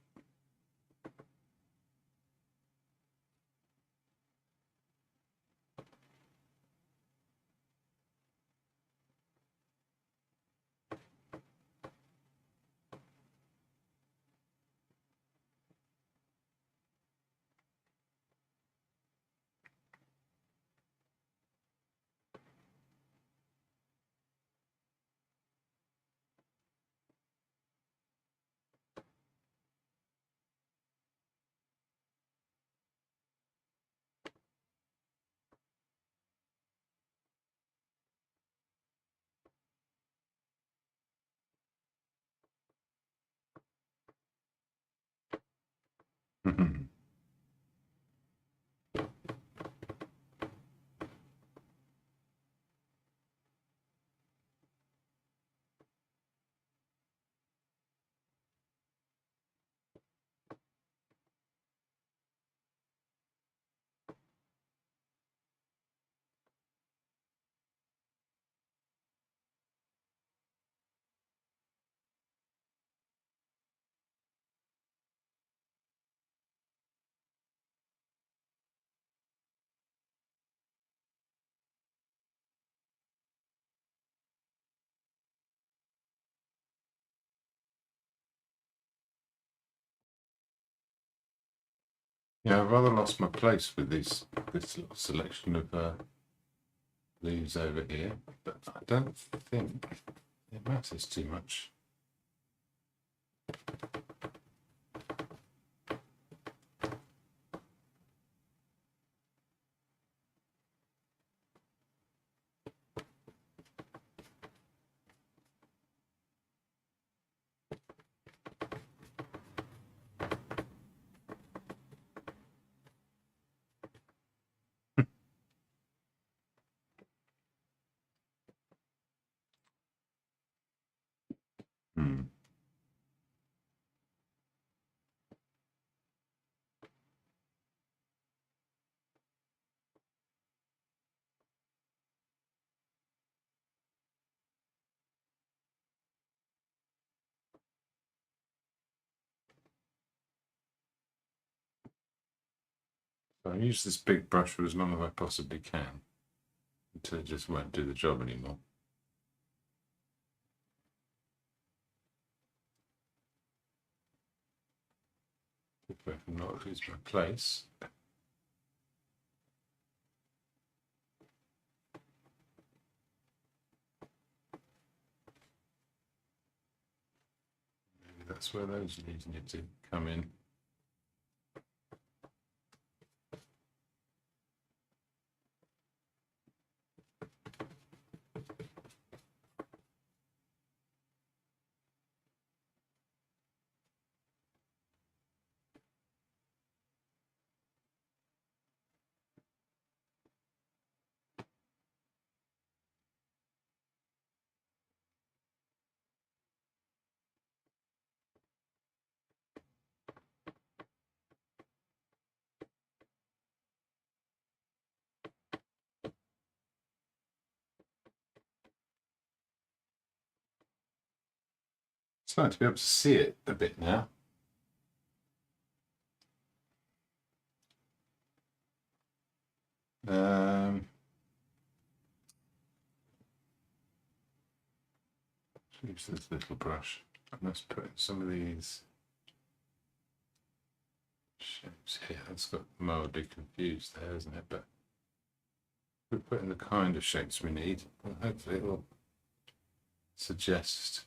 Yeah, I've rather lost my place with this little selection of leaves over here, but I don't think it matters too much. Hmm. So I use this big brush for as long as I possibly can until it just won't do the job anymore. If I can not lose my place. Maybe that's where those leaves need to come in. It's nice to be able to see it a bit now. Use this little brush. I must put in some of these shapes here. It's got mildly confused there, isn't it? But we're putting the kind of shapes we need. And hopefully it will suggest.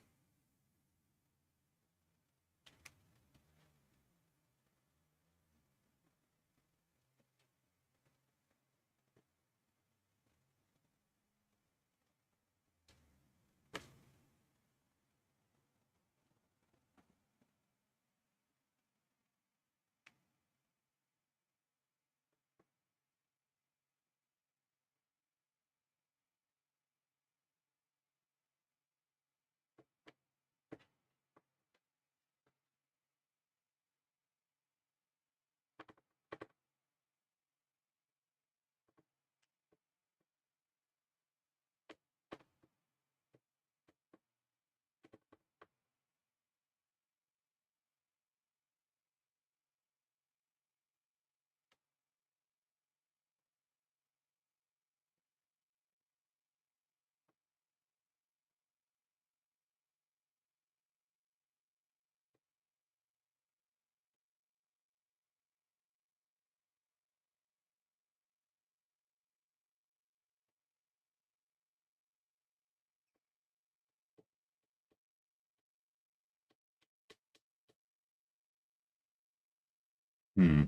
Hmm.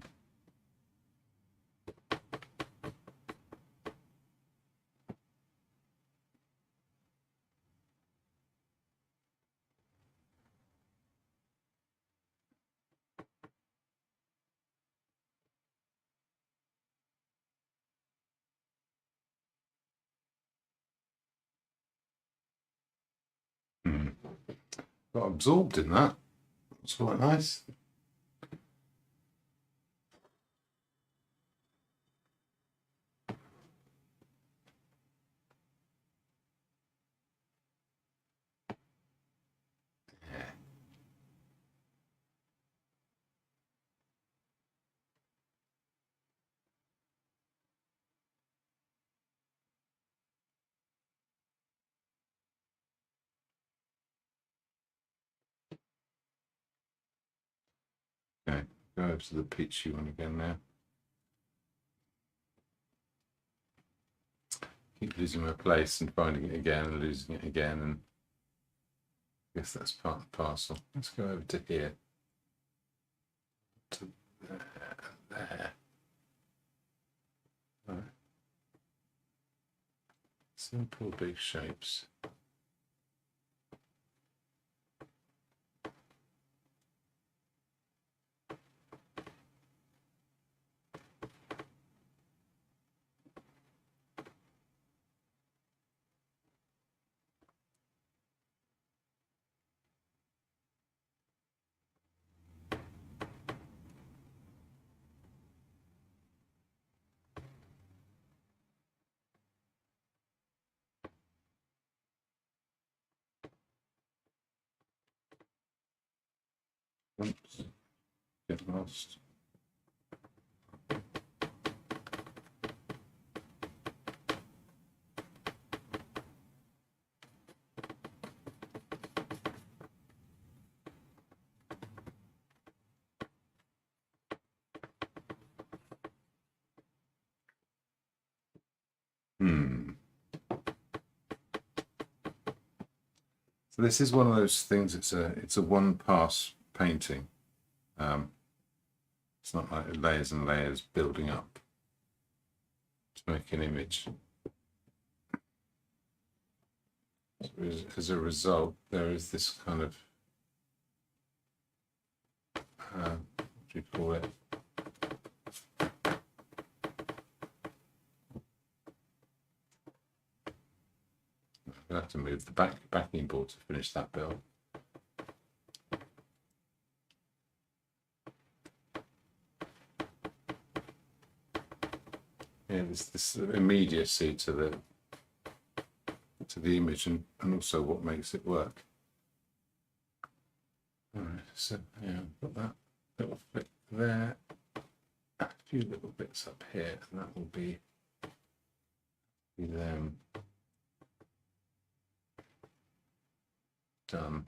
Hmm. Got absorbed in that. It's quite nice. Yeah. Okay, go over to the peachy one again now. Keep losing my place and finding it again and losing it again, and I guess that's part of the parcel. Let's go over to here. To there. Right. Simple big shapes. Oops, get lost. So this is one of those things. It's a one pass painting. It's not like layers and layers building up to make an image. So as a result, there is this kind of what do you call it? I'll have to move the backing board to finish that build. Yeah, there's this immediacy to the image and also what makes it work. All right, so yeah, put that little bit there, a few little bits up here, and that will be them done.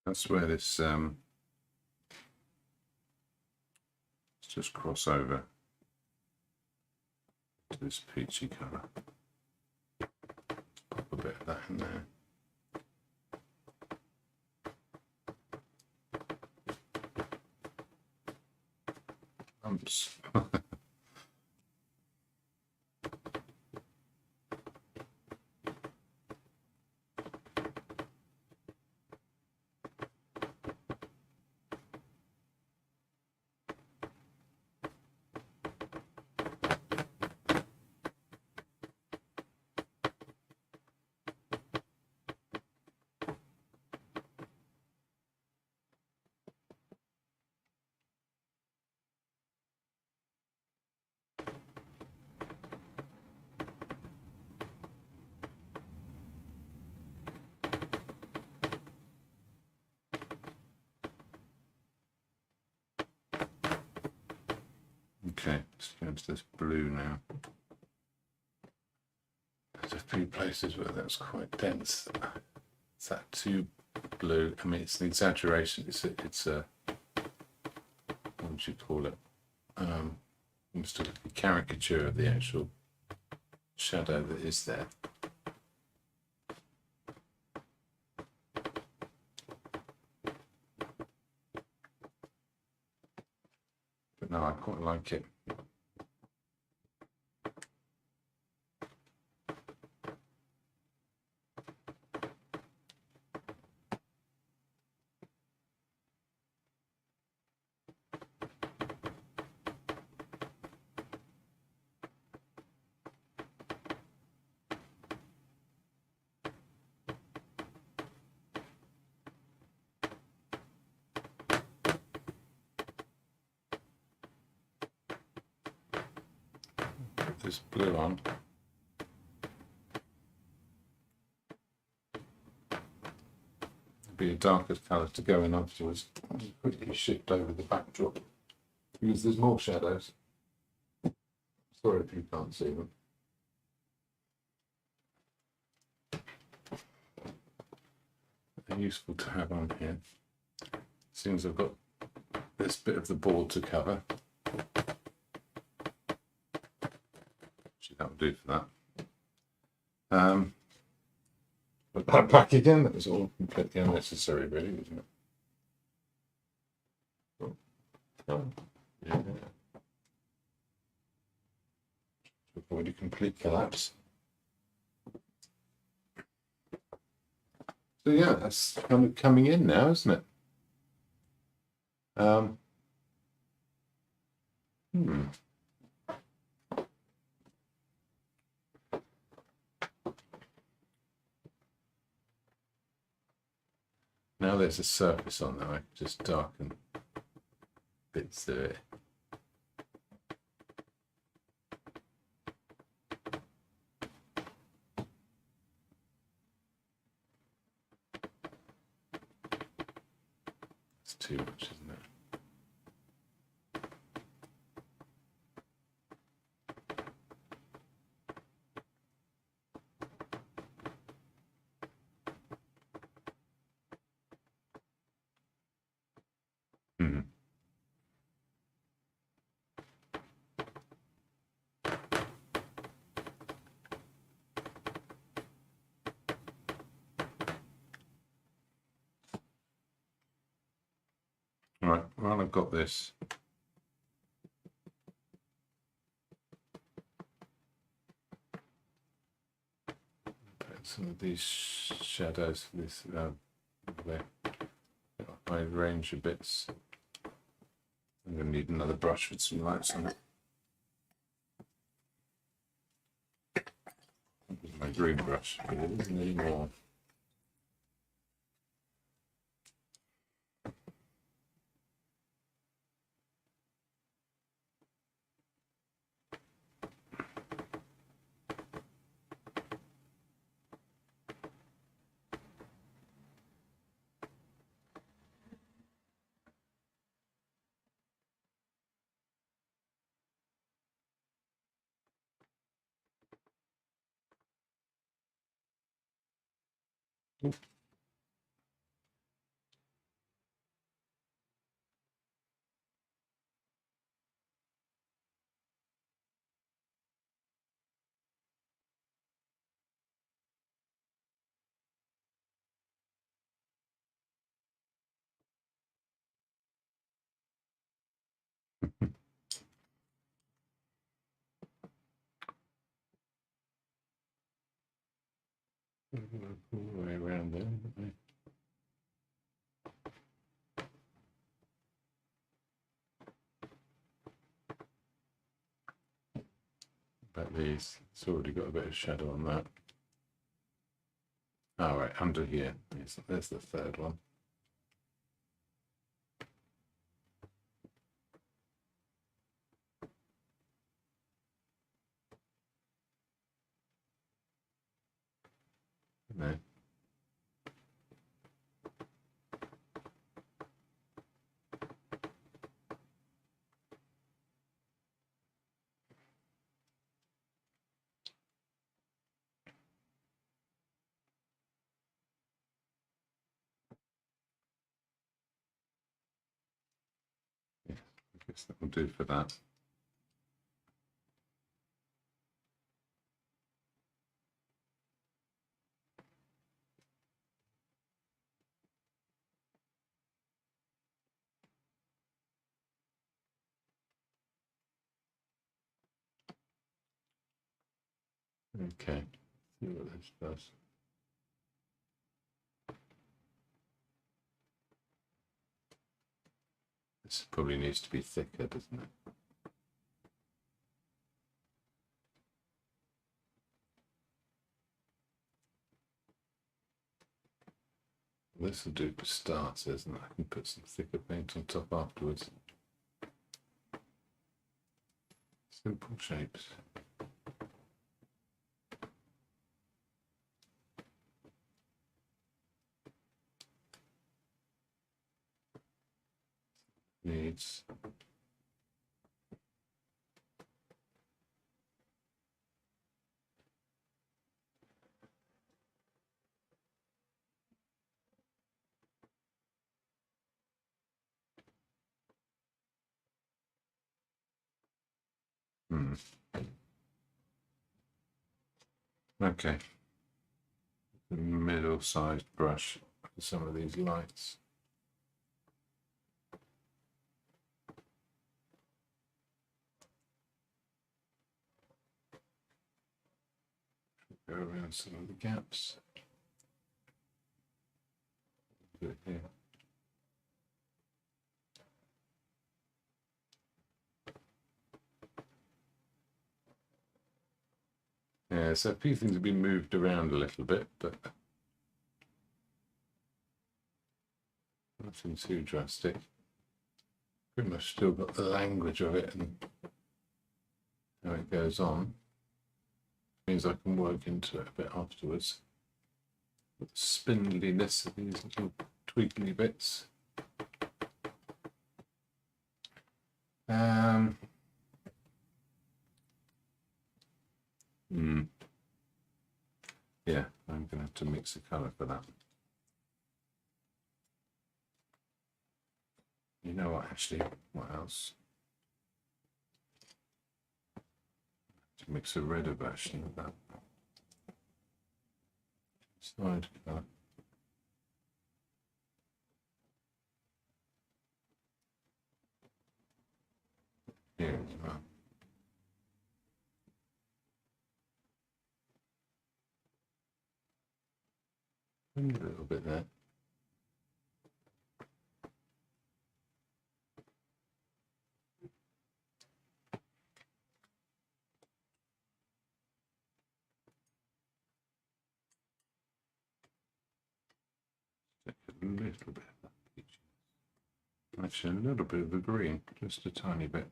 That's where this let's just cross over to this peachy colour. Pop a bit of that in there. Umps. Okay, let's go into this blue now. There's a few places where that's quite dense. Is that too blue? I mean, it's an exaggeration. It's a what would you call it? Almost a caricature of the actual shadow that is there. But no, I quite like it. this blue on. It'll be a darker colour to go in afterwards. I'll quickly shift over the backdrop because there's more shadows. Sorry if you can't see them. They're useful to have on here. As soon as I've got this bit of the board to cover. Actually, that'll do for that. Put that back again. That was all completely unnecessary, really, wasn't it? Oh, yeah. To avoid a complete collapse. So yeah, that's kind of coming in now, isn't it? Now there's a surface on there, I can just darken bits of it. It's too much, isn't it? Right, well, I've got this. Put some of these shadows, this wide range of bits. I'm going to need another brush with some lights on it. This is my green brush, but it isn't anymore. All the way around there, haven't we? But these, it's already got a bit of shadow on that. All right, under here. Yes, there's the third one. No. Yeah, I guess that will do for that. Okay, see what this does. This probably needs to be thicker, doesn't it? This will do for starters, and I can put some thicker paint on top afterwards. Simple shapes. needs. Okay. The middle-sized brush for some of these lights. Go around some of the gaps. Do it here. Yeah, so a few things have been moved around a little bit, but nothing too drastic. Pretty much still got the language of it and how it goes on. Means I can work into it a bit afterwards. The spindliness of these little twiggly bits. Yeah, I'm going to have to mix the colour for that. You know what, actually, what else? To mix a redder version of that. Side colour. Here as well. A little bit there. Take a little bit of that peach. Actually, a little bit of the green, just a tiny bit.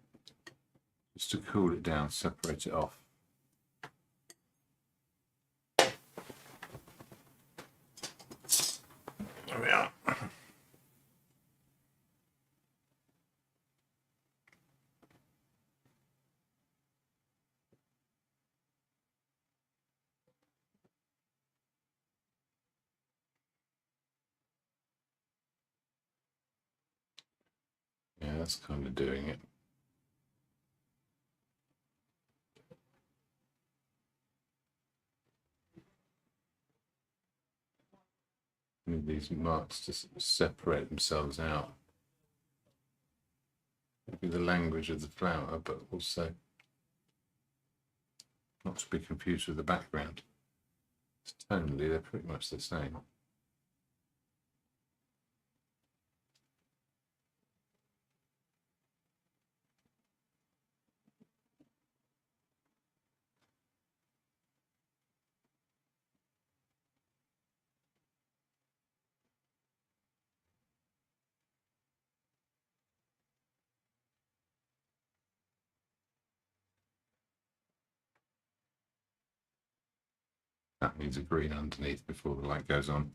Just to cool it down, separate it off. There we are. Yeah, that's kind of doing it. Need these marks to separate themselves out. Maybe the language of the flower, but also not to be confused with the background. Tonally, they're pretty much the same. That needs a green underneath before the light goes on.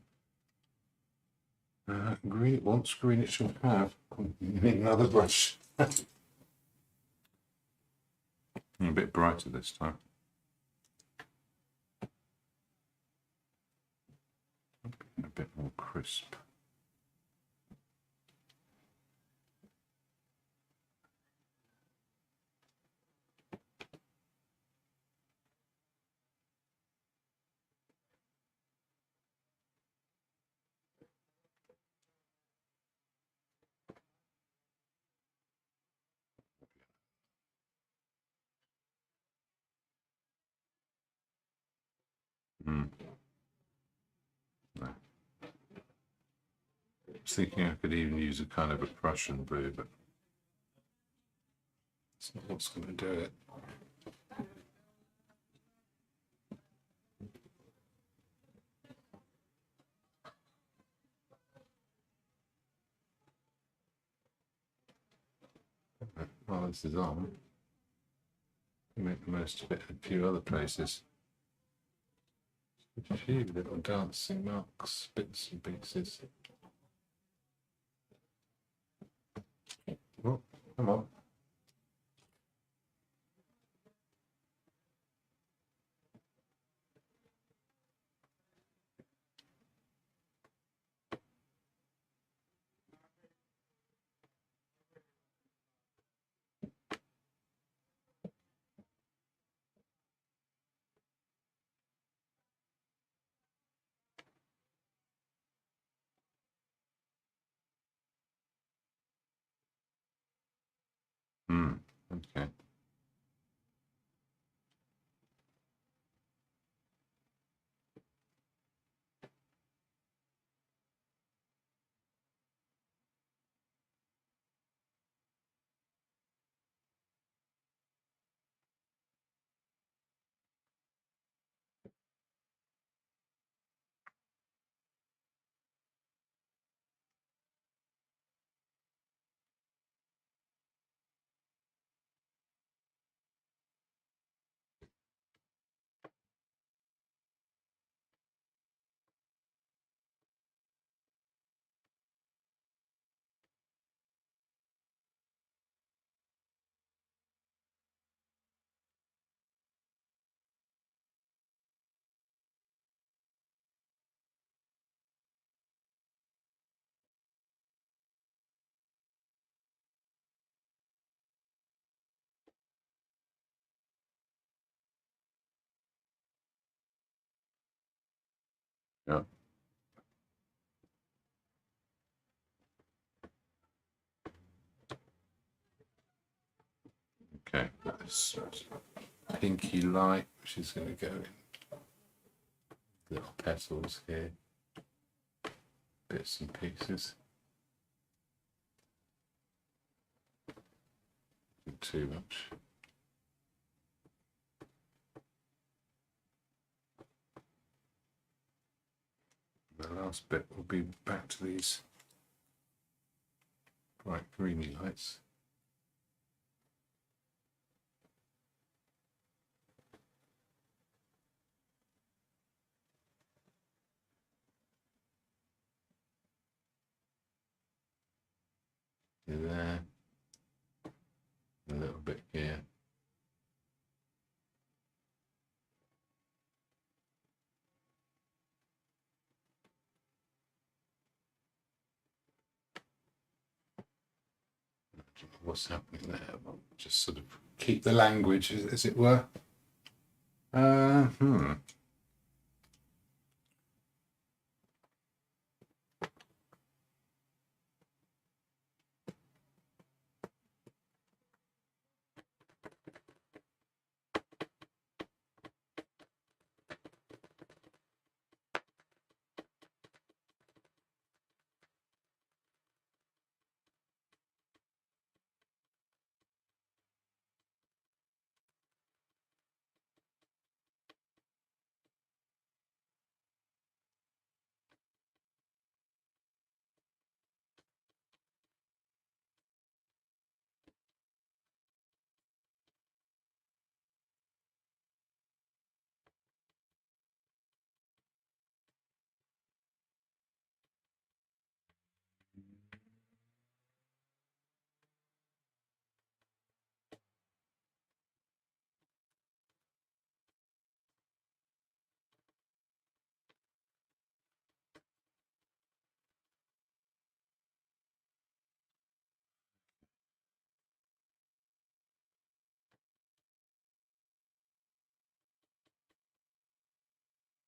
Green it wants, green it shall have. You need another brush. A bit brighter this time. A bit more crisp. No. I was thinking I could even use a kind of a Prussian blue, but it's not what's going to do it. While this is on, make the most of it in a few other places. A few little dancing marks, bits and pieces. Oh, Come on. Okay. Yeah. Okay. This pinky light, which is going to go in little petals here, bits and pieces. Not too much. The last bit will be back to these bright greeny lights. There, a little bit here. What's happening there? Well, just sort of keep the language, as it were.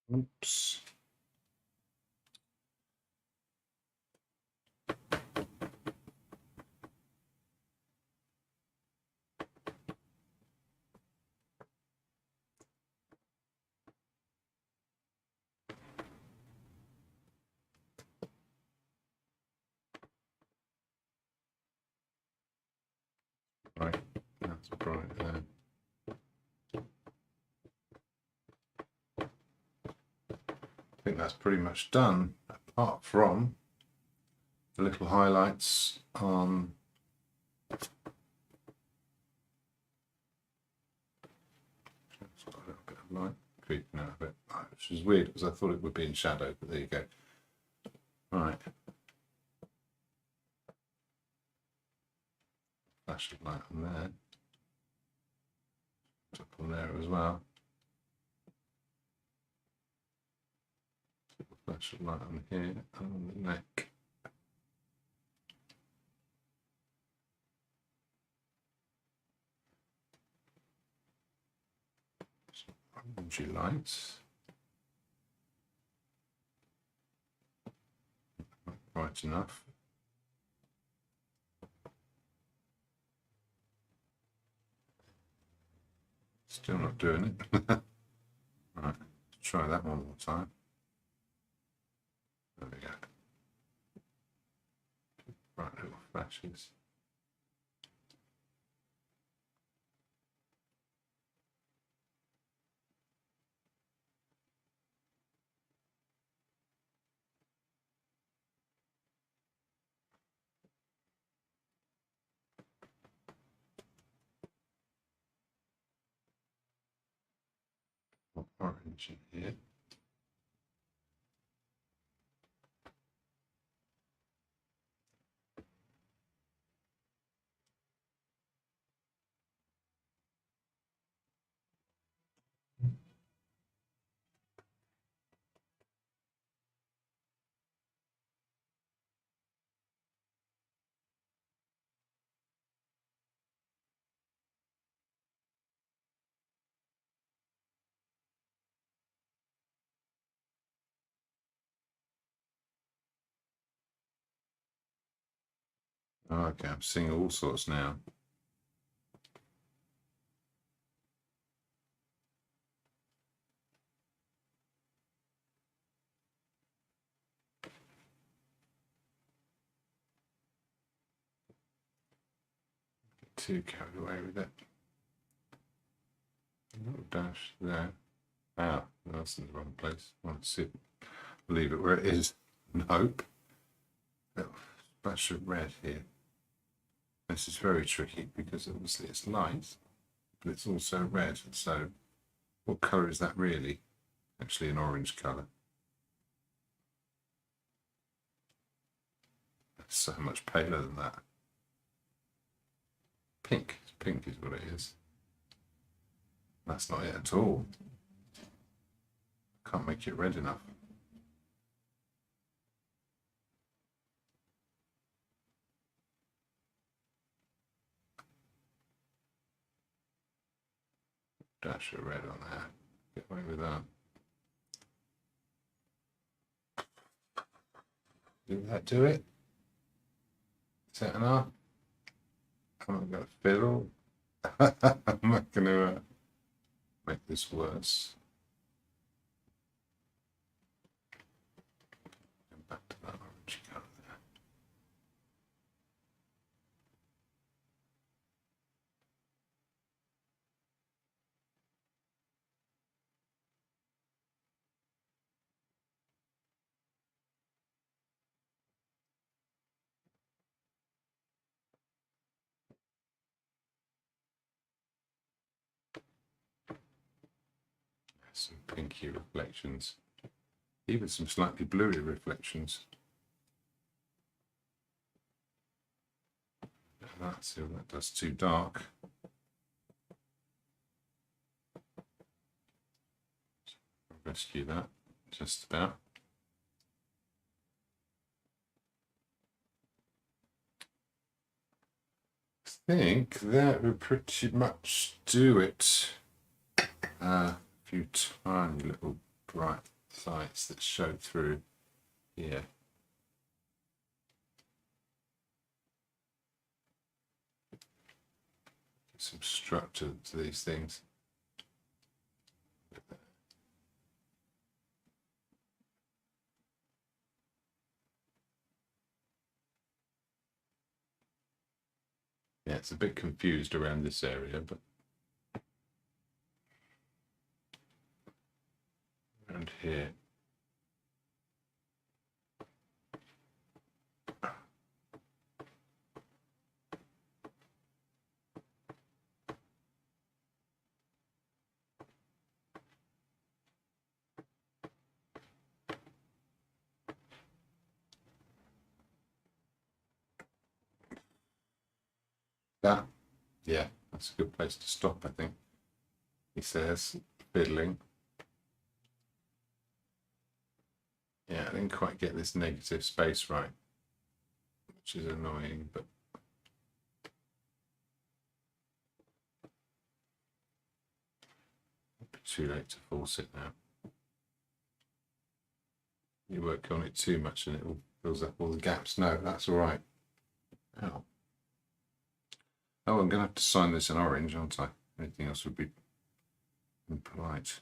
Oops. Right, that's bright there. I think that's pretty much done, apart from the little highlights on it's got a little bit of light creeping out of it, which is weird because I thought it would be in shadow, but there you go. Right. flash of light on there. Up on there as well. Flash of light on here and on the neck. Orangey lights. Not bright enough. Still not doing it. Right, try that one more time. There we go. Bright little flashes. Orange in here. Oh, okay, I'm seeing all sorts now. Get too carried away with it. A little dash there. Ah, that's in the wrong place. I want to see it. Leave it where it is and hope. Little splash of red here. This is very tricky because obviously it's light, but it's also red. So what colour is that really? Actually an orange colour. It's so much paler than that. Pink. Pink is what it is. That's not it at all. Can't make it red enough. Dash of red on there. Get away with that. Did that do it? Is that enough? I'm going to fiddle. I'm not going to make this worse. Go back to that orange colour there. Some pinky reflections, even some slightly bluey reflections. That's see what that does. Too dark. I'll rescue that just about. I think that would pretty much do it. A few tiny little bright lights that show through here. Get some structure to these things. Yeah, it's a bit confused around this area, but around here. That, yeah, that's a good place to stop, I think. He says, fiddling. Yeah, I didn't quite get this negative space right, which is annoying, but it'll be too late to force it now. You work on it too much and it will fills up all the gaps. No, that's all right. Oh, I'm going to have to sign this in orange, aren't I? Anything else would be impolite.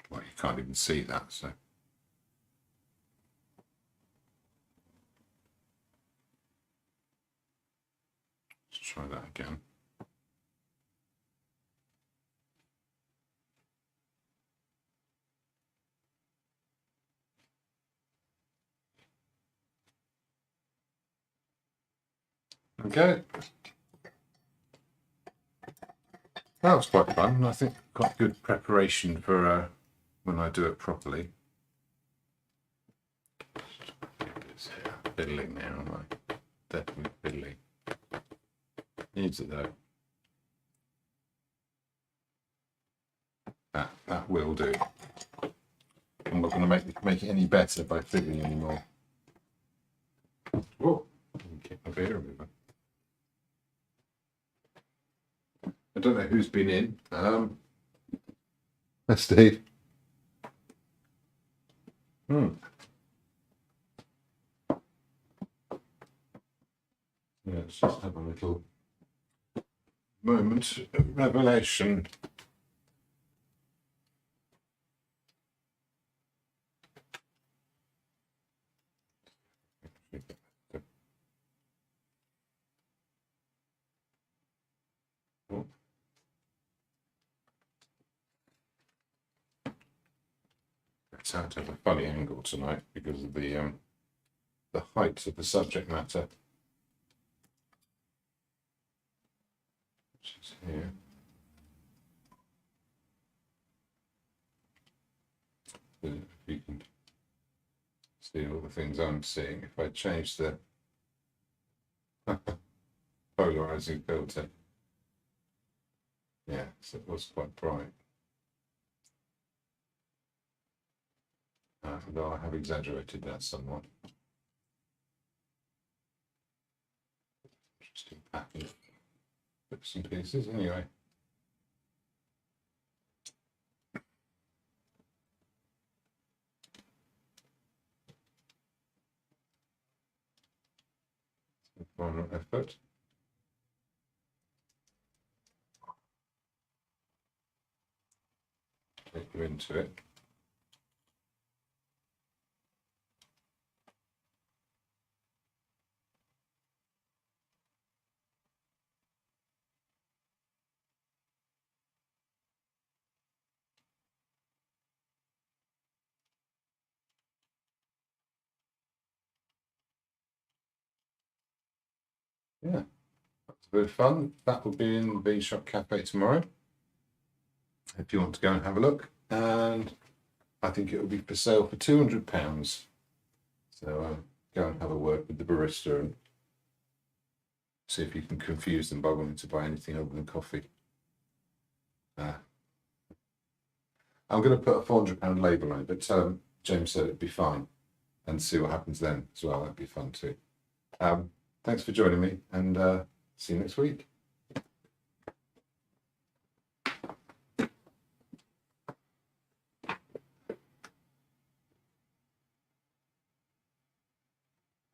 Well, you can't even see that, so. Let's try that again. Okay. That was quite fun. I think quite good preparation for when I do it properly. Fiddling now, am I? Definitely fiddling. Needs it though. That will do. I'm not going to make it any better by fiddling anymore. Oh, get my beer remover. I don't know who's been in. Steve. Yeah, let's just have a little moment of revelation. It's out to have a funny angle tonight because of the height of the subject matter. Which is here. If you can see all the things I'm seeing, if I change the polarizing filter, yeah, so it was quite bright. Though I have exaggerated that somewhat. Interesting pattern, bits and pieces. Anyway, final effort. Take you into it. Yeah, that's a bit of fun. That will be in the Shop Cafe tomorrow, if you want to go and have a look. And I think it will be for sale for £200. So go and have a word with the barista and see if you can confuse them by wanting to buy anything other than coffee. I'm going to put a £400 label on it, but James said it'd be fine, and see what happens then as well. That'd be fun too. Thanks for joining me, and see you next week.